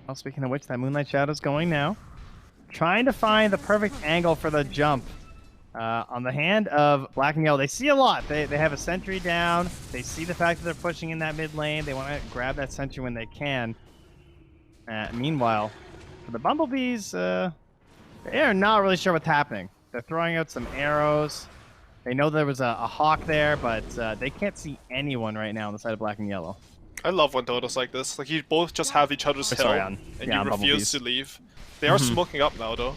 Well, speaking of which, that Moonlight Shadow's going now. Trying to find the perfect angle for the jump. On the hand of Black and Yellow, they see a lot. They have a sentry down. They see the fact that they're pushing in that mid lane. They want to grab that sentry when they can. Meanwhile, for the Bumblebees, they are not really sure what's happening. They're throwing out some arrows. They know there was a hawk there, but they can't see anyone right now on the side of Black and Yellow. I love when Dota's like this. Like, you both just have each other's hill, and you refuse to leave. They are smoking up now, though.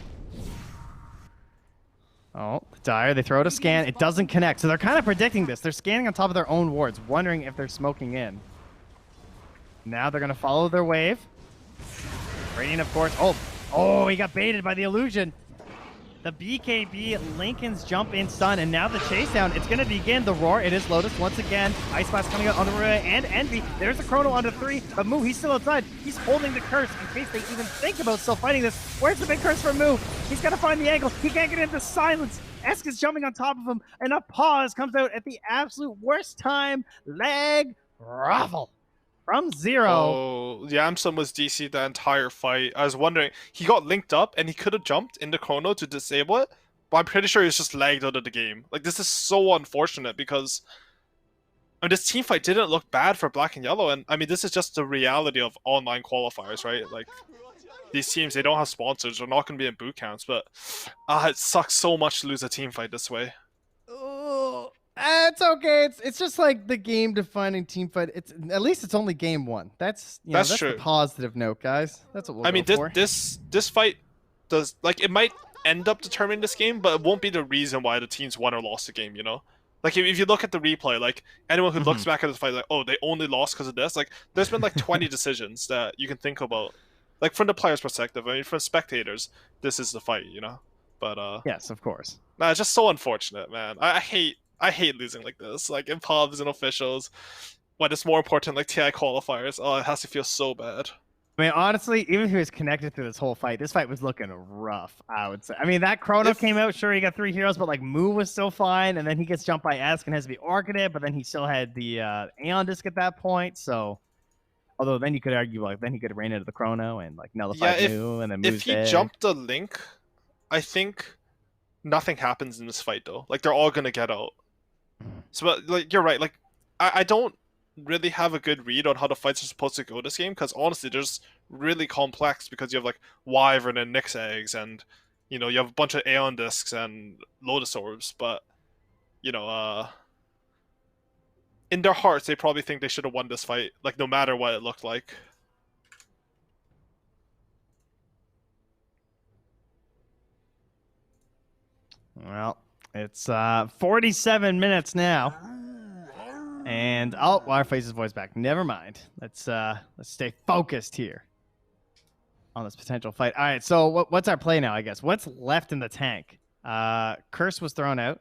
Oh, Dire, they throw out a scan. It doesn't connect, so they're kind of predicting this. They're scanning on top of their own wards, wondering if they're smoking in. Now they're going to follow their wave. Radiant, of course. Oh, he got baited by the illusion. The BKB, Lincoln's jump in stun, and now the chase down. It's going to begin. The roar. It is Lotus once again. Ice Blast coming out on the way, and Envy. There's the Chrono under 3, but Moo, he's still outside. He's holding the curse in case they even think about still fighting this. Where's the big curse for Moo? He's got to find the angle. He can't get into silence. Esk is jumping on top of him, and a pause comes out at the absolute worst time. Leg raffle. From Zero. Oh, Yamsun was DC'd the entire fight. I was wondering, he got linked up and he could have jumped into Chrono to disable it, but I'm pretty sure he was just lagged out of the game. Like, this is so unfortunate because this team fight didn't look bad for Black and Yellow, and I mean, this is just the reality of online qualifiers, right? Like, these teams, they don't have sponsors, they're not going to be in boot camps, but it sucks so much to lose a team fight this way. Oh. It's okay. It's just like the game-defining team fight. At least it's only game one. That's true. The positive note, guys. That's what we'll go for. this fight does, like, it might end up determining this game, but it won't be the reason why the teams won or lost the game. You know, like if you look at the replay, like anyone who looks back at the fight, like, oh, they only lost because of this. Like, there's been like 20 decisions that you can think about, like from the player's perspective. I mean, from spectators, this is the fight. You know, but yes, of course. Nah, it's just so unfortunate, man. I hate losing like this, like in pubs and officials, when it's more important, like TI qualifiers. Oh, it has to feel so bad. I mean, honestly, even if he was connected through this whole fight, this fight was looking rough, I would say. I mean, that Chrono came out, sure, he got 3 heroes, but like Moo was still fine, and then he gets jumped by Esk and has to be Orchided, but then he still had the Aeon Disc at that point, so... Although then you could argue, like, then he could have ran into the Chrono and like nullify Moo, and then Moo's if he dead. jumped the Link, I think nothing happens in this fight, though. Like, they're all gonna get out. So, but, like, you're right. Like, I don't really have a good read on how the fights are supposed to go this game, because honestly, there's really complex because you have like Wyvern and Nyx eggs, and you know you have a bunch of Aeon discs and Lotus orbs. But you know, in their hearts, they probably think they should have won this fight, like no matter what it looked like. Well. It's 47 minutes now, and Wireface's voice back. Never mind. Let's stay focused here on this potential fight. All right, so what's our play now? I guess what's left in the tank? Curse was thrown out.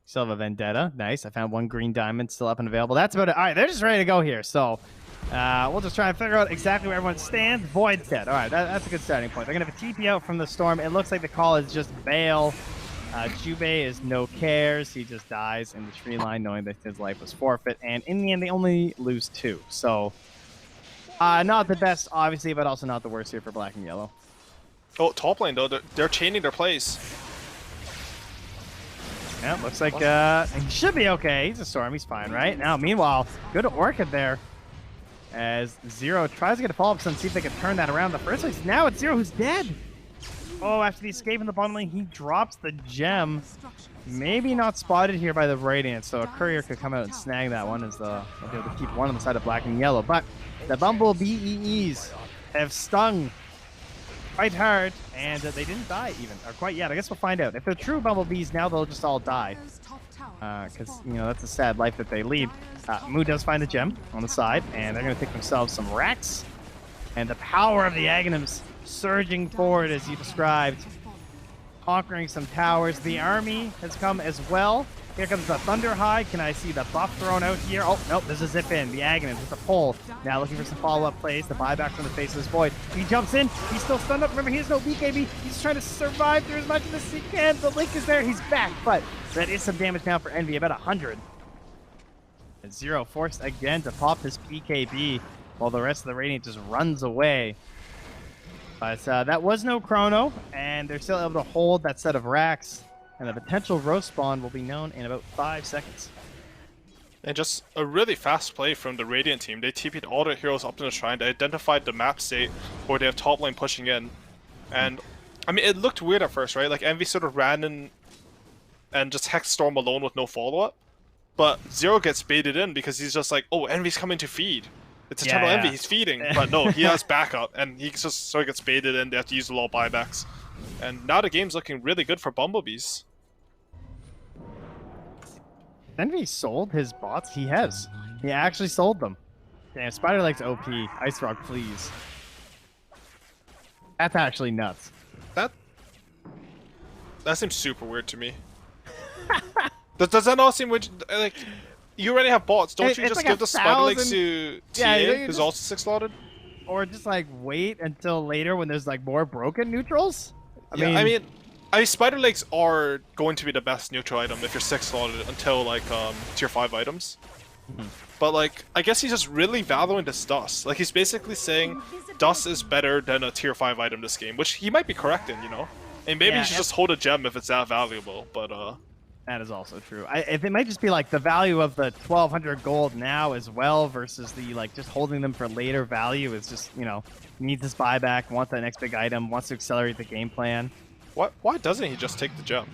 Still have a Vendetta. Nice. I found 1 green diamond still up and available. That's about it. All right, they're just ready to go here. So we'll just try and figure out exactly where everyone stands. Void's dead. All right, that's a good starting point. They're gonna have a TP out from the storm. It looks like the call is just bail. Jubei is no cares. He just dies in the tree line knowing that his life was forfeit. And in the end, they only lose 2. So, not the best, obviously, but also not the worst here for Black and Yellow. Oh, top lane, though. They're chaining their plays. Yeah, looks like he should be okay. He's a storm. He's fine, right? Now, meanwhile, good Orchid there. As Zero tries to get a follow-up and see if they can turn that around in the first place. Now it's Zero who's dead. Oh, after the escape in the bottom lane, he drops the gem. Maybe not spotted here by the Radiant, so a courier could come out and snag that one as they'll be able to keep one on the side of Black and Yellow. But the Bumble bEEs have stung quite hard, and they didn't die even, or quite yet. I guess we'll find out. If they're true bumblebees now, they'll just all die, because you know that's a sad life that they lead. Moo does find the gem on the side, and they're gonna take themselves some racks, and the power of the Aghanims surging forward as you described, conquering some towers. The army has come as well. Here comes the Thunder High. Can I see the buff thrown out here? Oh, nope, there's a zip in. The Aghanims with the pull. Now looking for some follow-up plays. The buyback from the Faceless Void. He jumps in. He's still stunned up. Remember, he has no BKB. He's trying to survive through as much of this as he can. The Link is there. He's back, but that is some damage now for Envy, about 100. And Zero forced again to pop his BKB while the rest of the Radiant just runs away. But that was no chrono, and they're still able to hold that set of racks. And the potential roast spawn will be known in about 5 seconds. And just a really fast play from the Radiant team. They TP'd all their heroes up in the shrine. They identified the map state where they have top lane pushing in. And, I mean, it looked weird at first, right? Like, Envy sort of ran in and just Hex Storm alone with no follow-up. But Zero gets baited in because he's just like, oh, Envy's coming to feed. It's Eternal Envy, he's feeding. But no, he has backup, and he just sort of gets baited in. They have to use a lot of buybacks. And now the game's looking really good for Bumblebees. Envy sold his bots? He has. He actually sold them. Damn, Spiderleg's OP. Ice Frog, please. That's actually nuts. That seems super weird to me. Does that not seem weird? Like, you already have bots. Don't you just like give the Spiderlegs to TA, who's also 6-slotted? Or just, like, wait until later when there's, like, more broken neutrals? I mean, Spiderlegs are going to be the best neutral item if you're 6-slotted until, like, tier 5 items. But, like, I guess he's just really valuing this Dust. Like, he's basically saying Dust is better than a tier 5 item this game, which he might be correct in, you know? And maybe he should just hold a gem if it's that valuable, but, That is also true. If it might just be, like, the value of the 1,200 gold now as well versus the, like, just holding them for later value is just, you know, needs this buyback, wants that next big item, wants to accelerate the game plan. Why doesn't he just take the gem?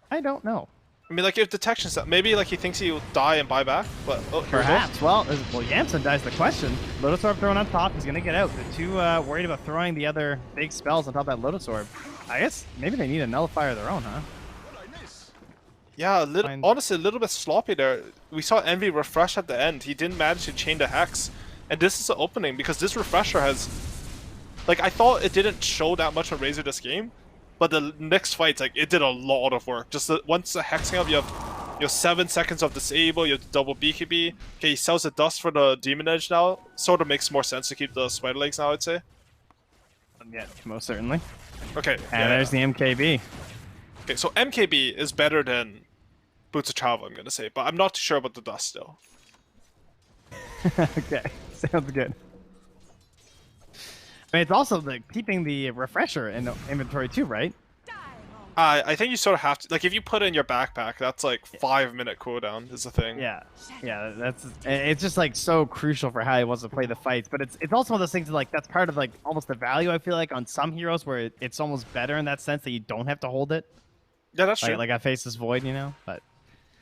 I don't know. I mean, like, if detection's up, maybe, like, he thinks he'll die and buy back, but... Oh, perhaps. Well, Yamson dies the question. Lotus Orb thrown on top. He's going to get out. They're too worried about throwing the other big spells on top of that Lotus Orb. I guess maybe they need a nullifier of their own, huh? Yeah, honestly, a little bit sloppy there. We saw Envy refresh at the end. He didn't manage to chain the Hex. And this is the opening, because this refresher has... Like, I thought it didn't show that much of Razor this game, but the next fight, like, it did a lot of work. Just once the Hex came up, you have 7 seconds of disable, you have the double BKB. Okay, he sells the Dust for the Demon Edge now. Sort of makes more sense to keep the Spiderlegs now, I'd say. Yeah, most certainly. Okay. And there's the MKB. Okay, so MKB is better than Boots of Travel, I'm gonna say, but I'm not too sure about the Dust still. Okay, sounds good. I mean, it's also like keeping the refresher in the inventory too, right? I think you sort of have to, like, if you put it in your backpack, that's like 5-minute cooldown is the thing. Yeah, it's just like so crucial for how he wants to play the fights. But it's also one of those things that, like, that's part of like almost the value I feel like on some heroes where it's almost better in that sense that you don't have to hold it. Yeah, that's true. Like I Faceless Void, you know, but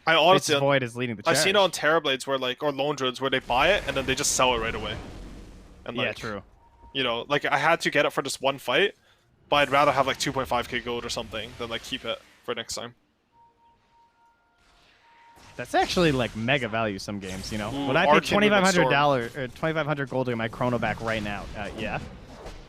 I honestly Faceless Void is leading the charge. I've seen it on Terrorblades where, like, or Lone Druids where they buy it and then they just sell it right away. And, like, yeah, true. You know, like, I had to get it for just one fight, but I'd rather have like 2.5k gold or something than like keep it for next time. That's actually like mega value some games, you know. Ooh, would I pay $2,500 or 2,500 gold to get my Chrono back right now? Yeah.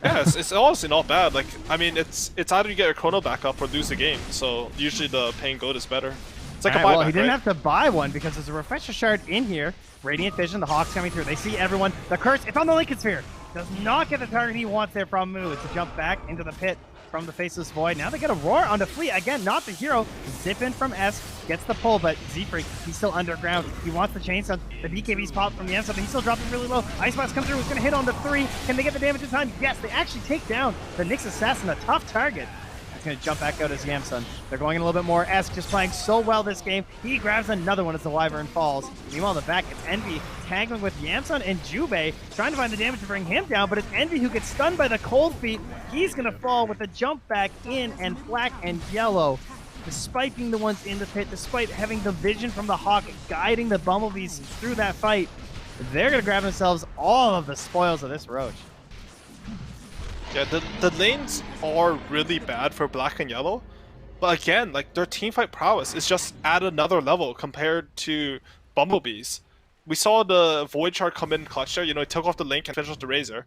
Yeah, it's honestly not bad. Like, I mean, it's either you get your Chrono back up or lose the game. So usually the paying gold is better. It's like a buyback, well, he didn't have to buy one because there's a refresher shard in here. Radiant Vision, the Hawks coming through. They see everyone. The curse, it's on the Lincoln Sphere. Does not get the target he wants there from Moo. It's a jump back into the pit from the Faceless Void. Now they get a roar onto Fleet. Again, not the hero. Zip in from S. Gets the pull, but Z-Freak, he's still underground. He wants the chainsaw. The BKB's popped from the inside, but he's still dropping really low. Icebox comes through. He's going to hit on the 3. Can they get the damage in time? Yes, they actually take down the Nyx Assassin, a tough target. He's going to jump back out as Yamsun. They're going in a little bit more. Esk just playing so well this game. He grabs another one as the Wyvern falls. Meanwhile, in the back, it's Envy tangling with Yamsun and Jubei, trying to find the damage to bring him down, but it's Envy who gets stunned by the cold feet. He's going to fall with a jump back in, and black and yellow, despite being the ones in the pit, despite having the vision from the Hawk guiding the Bumblebees through that fight. they're going to grab themselves all of the spoils of this Roach. Yeah, the lanes are really bad for black and yellow. But again, like their teamfight prowess is just at another level compared to Bumblebees. We saw the Void Shard come in clutch there, you know, he took off the Link and finished off the Razor.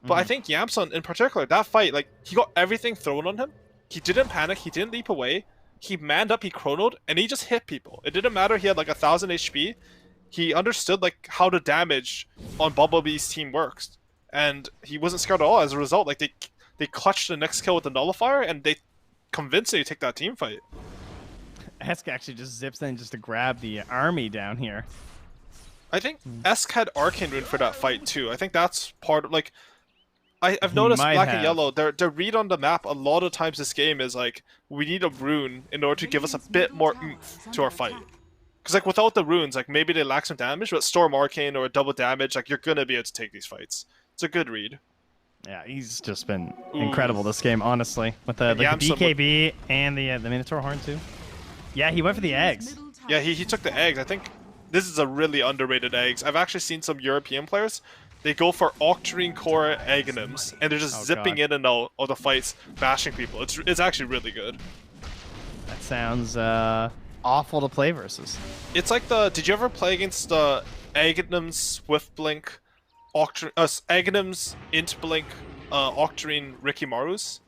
But I think Yamsun in particular, that fight, like he got everything thrown on him. He didn't panic, he didn't leap away. He manned up, he chronoed, and he just hit people. It didn't matter he had like 1,000 HP. He understood like how the damage on Bumblebee's team works. And he wasn't scared at all. As a result, like they clutched the next kill with the Nullifier and they convincingly take that team fight. Esk actually just zips in just to grab the army down here. I think Esk had Arcane Rune for that fight too. I think that's part of like I've noticed black and yellow, their read on the map a lot of times this game is like we need a rune in order to give us a bit more oomph to our fight. Because like without the runes, like maybe they lack some damage, but Storm Arcane or double damage, like you're gonna be able to take these fights. It's a good read. Yeah, he's just been incredible this game, honestly, with the BKB and the Minotaur Horn too. Yeah, he went for the eggs. Yeah, he took the eggs. I think this is a really underrated eggs. I've actually seen some European players. They go for Octarine Core Aghanims, and they're just zipping in and out of the fights, bashing people. It's actually really good. That sounds awful to play versus. It's like did you ever play against the Aghanim Swift Blink, Aghanims Int Blink, Octarine Rikimarus?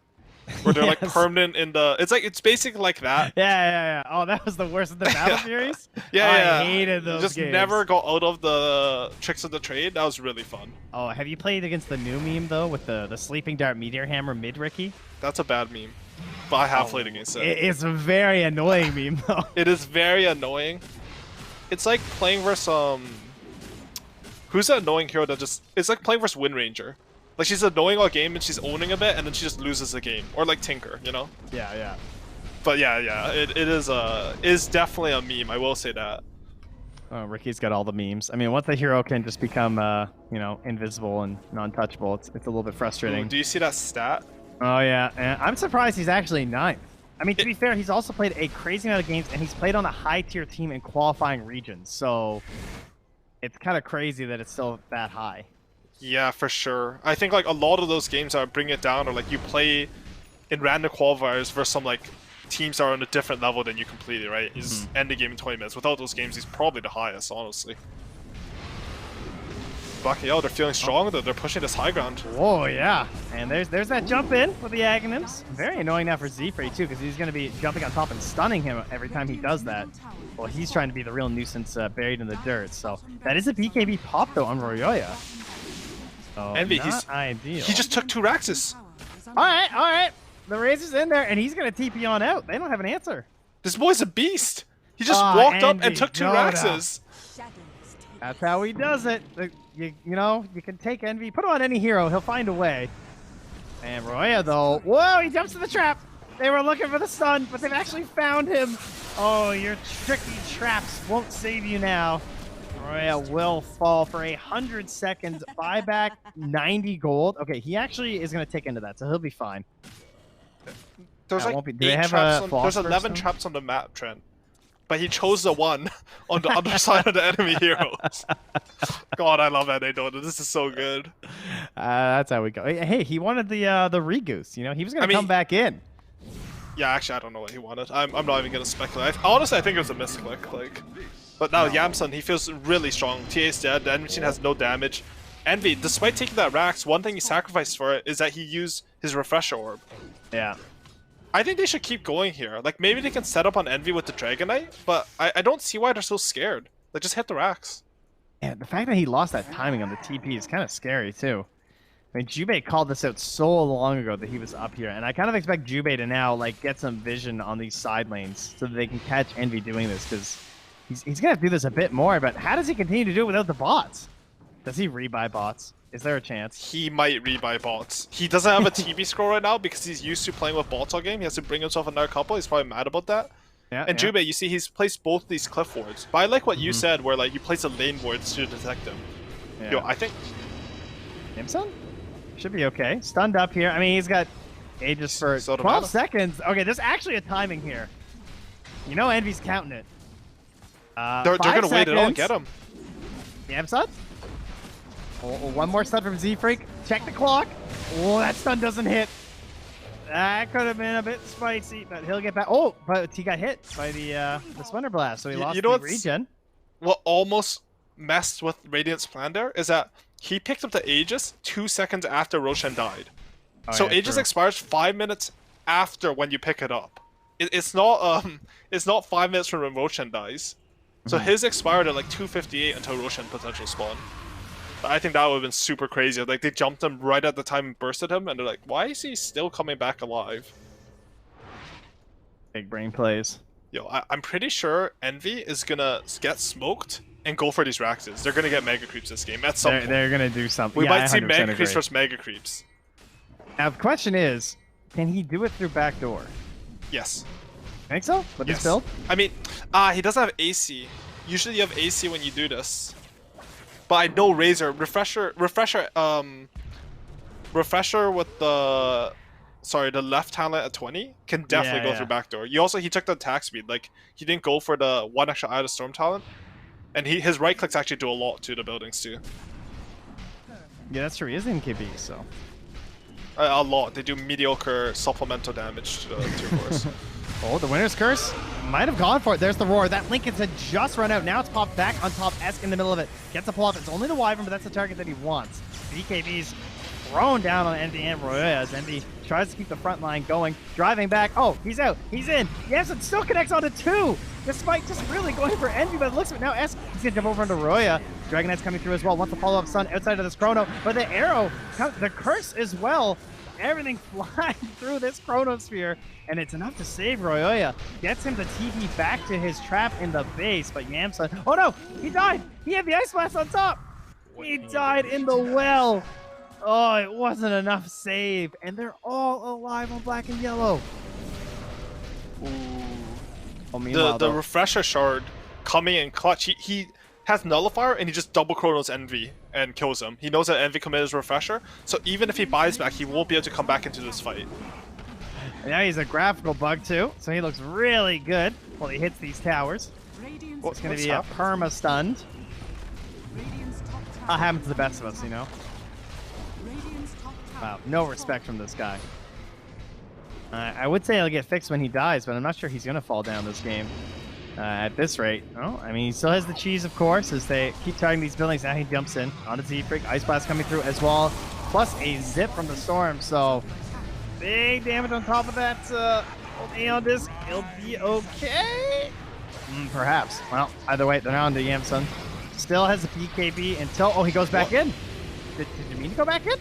Where they're like permanent in the. It's basically like that. Yeah. Oh, that was the worst of the battle series. Yeah. I hated those. Just games. Never got out of the tricks of the trade. That was really fun. Oh, have you played against the new meme though, with the Sleeping Dart Meteor Hammer mid Ricky? That's a bad meme, but I have played against it. It's a very annoying meme though. It is very annoying. It's like playing versus who's that annoying hero that just? It's like playing versus Wind Ranger. Like, she's annoying all game and she's owning a bit, and then she just loses the game. Or like Tinker, you know? Yeah. But yeah, it is definitely a meme, I will say that. Oh, Ricky's got all the memes. I mean, once the hero can just become, you know, invisible and non-touchable, it's a little bit frustrating. Ooh, do you see that stat? Oh, yeah. And I'm surprised he's actually 9th. I mean, to be fair, he's also played a crazy amount of games, and he's played on a high-tier team in qualifying regions. So, it's kind of crazy that it's still that high. Yeah, for sure. I think like a lot of those games that bring it down are like you play in random qualifiers versus some like teams that are on a different level than you completely, right? You just end the game in 20 minutes. Without those games, he's probably the highest, honestly. Black and Yellow, they're feeling strong, they're pushing this high ground. Oh yeah, and there's that jump in with the Aghanims. Very annoying now for Z-Free too, because he's going to be jumping on top and stunning him every time he does that. Well, he's trying to be the real nuisance buried in the dirt. So that is a BKB pop though on Royoya. Oh, Envy, not ideal. He just took 2 Raxes. All right. The Razor's in there, and he's going to TP on out. They don't have an answer. This boy's a beast. He just walked up and took 2 Raxes. That's how he does it. You know, you can take Envy, put him on any hero, he'll find a way. And Roya, though, whoa, he jumps to the trap. They were looking for the stun, but they've actually found him. Oh, your tricky traps won't save you now. Roya will fall for 100 seconds. Buyback 90 gold. Okay, he actually is going to tick into that, so he'll be fine. There's like 8 traps there's 11 traps on the map, Trent. But he chose the one on the other side of the enemy heroes. God, I love NA Dota. This is so good. That's how we go. Hey, he wanted the Regoose. You know, he was going to come back in. Yeah, actually, I don't know what he wanted. I'm not even going to speculate. Honestly, I think it was a misclick. Like, but now Yamsun, he feels really strong. TA's dead. The enemy team has no damage. Envy, despite taking that Rax, one thing he sacrificed for it is that he used his Refresher Orb. Yeah. I think they should keep going here. Like, maybe they can set up on Envy with the Dragonite, but I don't see why they're so scared. Like, just hit the Rax. Yeah, the fact that he lost that timing on the TP is kind of scary, too. I mean, Jubei called this out so long ago that he was up here, and I kind of expect Jubei to now, like, get some vision on these side lanes so that they can catch Envy doing this, because he's going to have to do this a bit more, but how does he continue to do it without the bots? Does he rebuy bots? Is there a chance? He might rebuy bots. He doesn't have a TB score right now because he's used to playing with bots all game. He has to bring himself another couple. He's probably mad about that. Yeah, and Jubei, you see, he's placed both these cliff wards. But I like what you said, where like you place a lane wards to detect them. Yeah. Yo, I think Nimson should be okay. Stunned up here. I mean, he's got Aegis for 12 seconds. Okay, there's actually a timing here. You know, Envy's counting it. They're gonna wait it out and get him. Yamsun? One more stun from Z-Freak. Check the clock. Oh, that stun doesn't hit. That could have been a bit spicy, but he'll get back. Oh, but he got hit by the Splinter Blast, so he lost the regen. What almost messed with Radiant's plan there is that he picked up the Aegis 2 seconds after Roshan died. Oh, so yeah, Aegis true. expires 5 minutes after when you pick it up. It's not 5 minutes from when Roshan dies. So his expired at like 2:58 until Roshan potential spawn. I think that would have been super crazy. Like they jumped him right at the time and bursted him, and they're like, "Why is he still coming back alive?" Big brain plays. Yo, I'm pretty sure Envy is gonna get smoked and go for these Raxes. They're gonna get Mega Creeps this game at some point. They're gonna do something. We Yeah, might see 100% Mega Creeps agree. versus Mega Creeps. Now the question is, can he do it through backdoor? Yes. Think so? With this Yes. build? I mean, he doesn't have AC. Usually you have AC when you do this. But I know Razor refresher with the left talent at 20 can definitely go through backdoor. He took the attack speed. Like he didn't go for the 1 extra eye of storm talent, and his right clicks actually do a lot to the buildings too. Yeah, that's true. He is in KB, so. A lot. They do mediocre supplemental damage to the tier 4s. Oh, the Winner's Curse might have gone for it. There's the Roar. That Lincoln's had just run out. Now it's popped back on top. Esk in the middle of it. Gets a pull off. It's only the Wyvern, but that's the target that he wants. BKB's thrown down on Envy and Roya as Envy tries to keep the front line going. Driving back. Oh, he's out. He's in. Yes, it still connects onto 2. Despite just really going for Envy, but it looks of it now. Esk, he's going to jump over into Roya. Dragon Knight's coming through as well. Wants to follow up Sun outside of this Chrono. But the arrow, the curse as well. Everything flying through this Chronosphere, and it's enough to save Roya. Gets him to TP back to his trap in the base, but Yamsa... Oh no! He died! He had the Ice Blast on top! He died in the well! Oh, it wasn't enough save, and they're all alive on black and yellow. Ooh. Oh, meanwhile, the refresher shard coming in clutch. He has nullifier and he just double chronos Envy and kills him. He knows that Envy committed his refresher, so even if he buys back, he won't be able to come back into this fight. And now he's a graphical bug too, so he looks really good while he hits these towers. It's going to be a perma stunned. That happens to the best of us, you know. Wow, no respect from this guy. I would say he'll get fixed when he dies, but I'm not sure he's going to fall down this game. At this rate. Oh, I mean, he still has the cheese, of course, as they keep targeting these buildings. Now he jumps in onto Z-Freak. Ice Blast coming through as well, plus a zip from the storm. So, big damage on top of that. Aeon Disc, he'll be okay? Perhaps. Well, either way, they're now on the Yamsun. Still has a BKB until... Oh, he goes back in. Did you mean to go back in?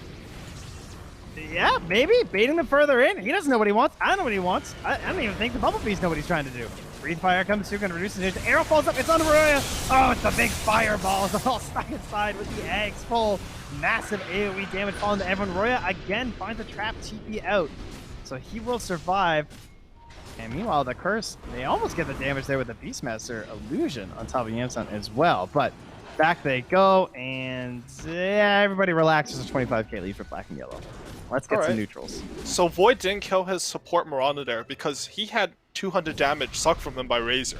Yeah, maybe. Baiting them further in. He doesn't know what he wants. I don't know what he wants. I don't even think the Bumblebees know what he's trying to do. Breathe Fire comes through, going to reduce the arrow falls up. It's on Roya. Oh, it's a big fireball. It's all stuck inside with the eggs full. Massive AoE damage falling to everyone. Roya again finds a trap TP out. So he will survive. And meanwhile, the curse, they almost get the damage there with the Beastmaster illusion on top of Yamsun as well. But back they go, and yeah, everybody relaxes. A 25k lead for black and yellow. Let's get some neutrals. So Void didn't kill his support Miranda there because he had 200 damage sucked from him by Razor.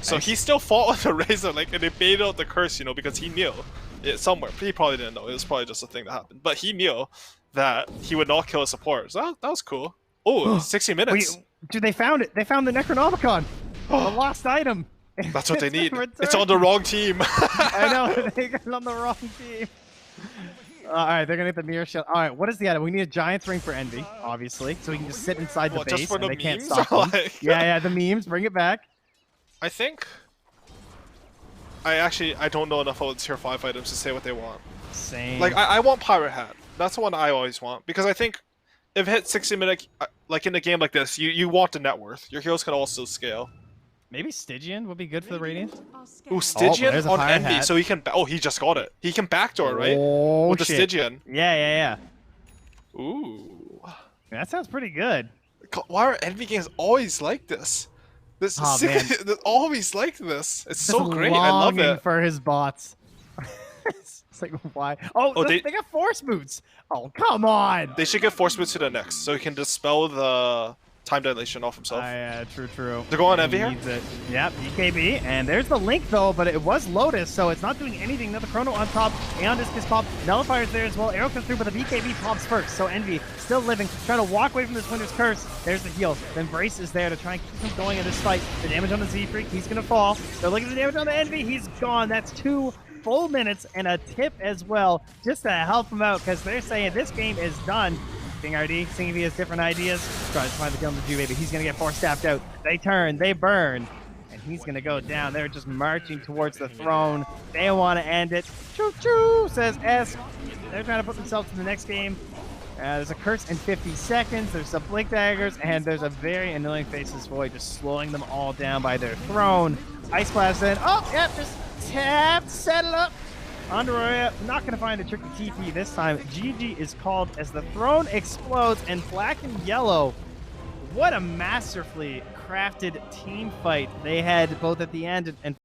So he still fought with the Razor, like, and they baited out the curse, you know, because he knew it somewhere. He probably didn't know. It was probably just a thing that happened. But he knew that he would not kill his support. So that was cool. Oh, 60 minutes. Wait, dude, they found it. They found the Necronomicon. The lost item. That's what they need. It's on the wrong team. I know. They got it on the wrong team. All right, they're going to get the mirror shield. All right, what is the item? We need a Giant's Ring for Envy, obviously, so we can just sit inside the base just for and the they can't memes? stop them. Like... Yeah, the memes. Bring it back. I think... I don't know enough about tier 5 items to say what they want. Same. Like, I want Pirate Hat. That's the one I always want. Because I think if it hits 60 minutes, like in a game like this, you want the net worth. Your heroes can also scale. Maybe Stygian would be good for the Radiant. Ooh, Stygian on Envy, hat. so he can... Oh, he just got it. He can backdoor, right? Oh, with the shit. Stygian. Yeah. Ooh. That sounds pretty good. Why are Envy games always like this? This is always like this. It's so great. I love it. For his bots. It's like, why? Oh, they got Force Boots. Oh, come on. They should get Force Boots to the next, so he can dispel the time dilation off himself. True. They're going He Envy here? needs it. Yeah, BKB. And there's the link, though, but it was Lotus, so it's not doing anything. Another Chrono on top. Aeon Disc is popped. Nullifier's there as well. Arrow comes through, but the BKB pops first. So Envy still living, trying to walk away from this Winter's Curse. There's the heal. Then Brace is there to try and keep him going in this fight. The damage on the Z-Freak, he's going to fall. They're looking at the damage on the Envy. He's gone. That's 2 full minutes and a tip as well, just to help him out, because they're saying this game is done. King RD, seeing if he has different ideas. Try to find the kill on the Juve, but he's going to get 4-staffed out. They turn, they burn, and he's going to go down. They're just marching towards the throne. They want to end it. Choo-choo, says S. They're trying to put themselves in the next game. There's a curse in 50 seconds. There's some blink daggers, and there's a very annoying Faceless Void just slowing them all down by their throne. Ice Blast in. Oh, yeah, just tap, set it up. Androya not going to find a tricky TP this time. GG is called as the throne explodes, and black and yellow, what a masterfully crafted team fight they had both at the end and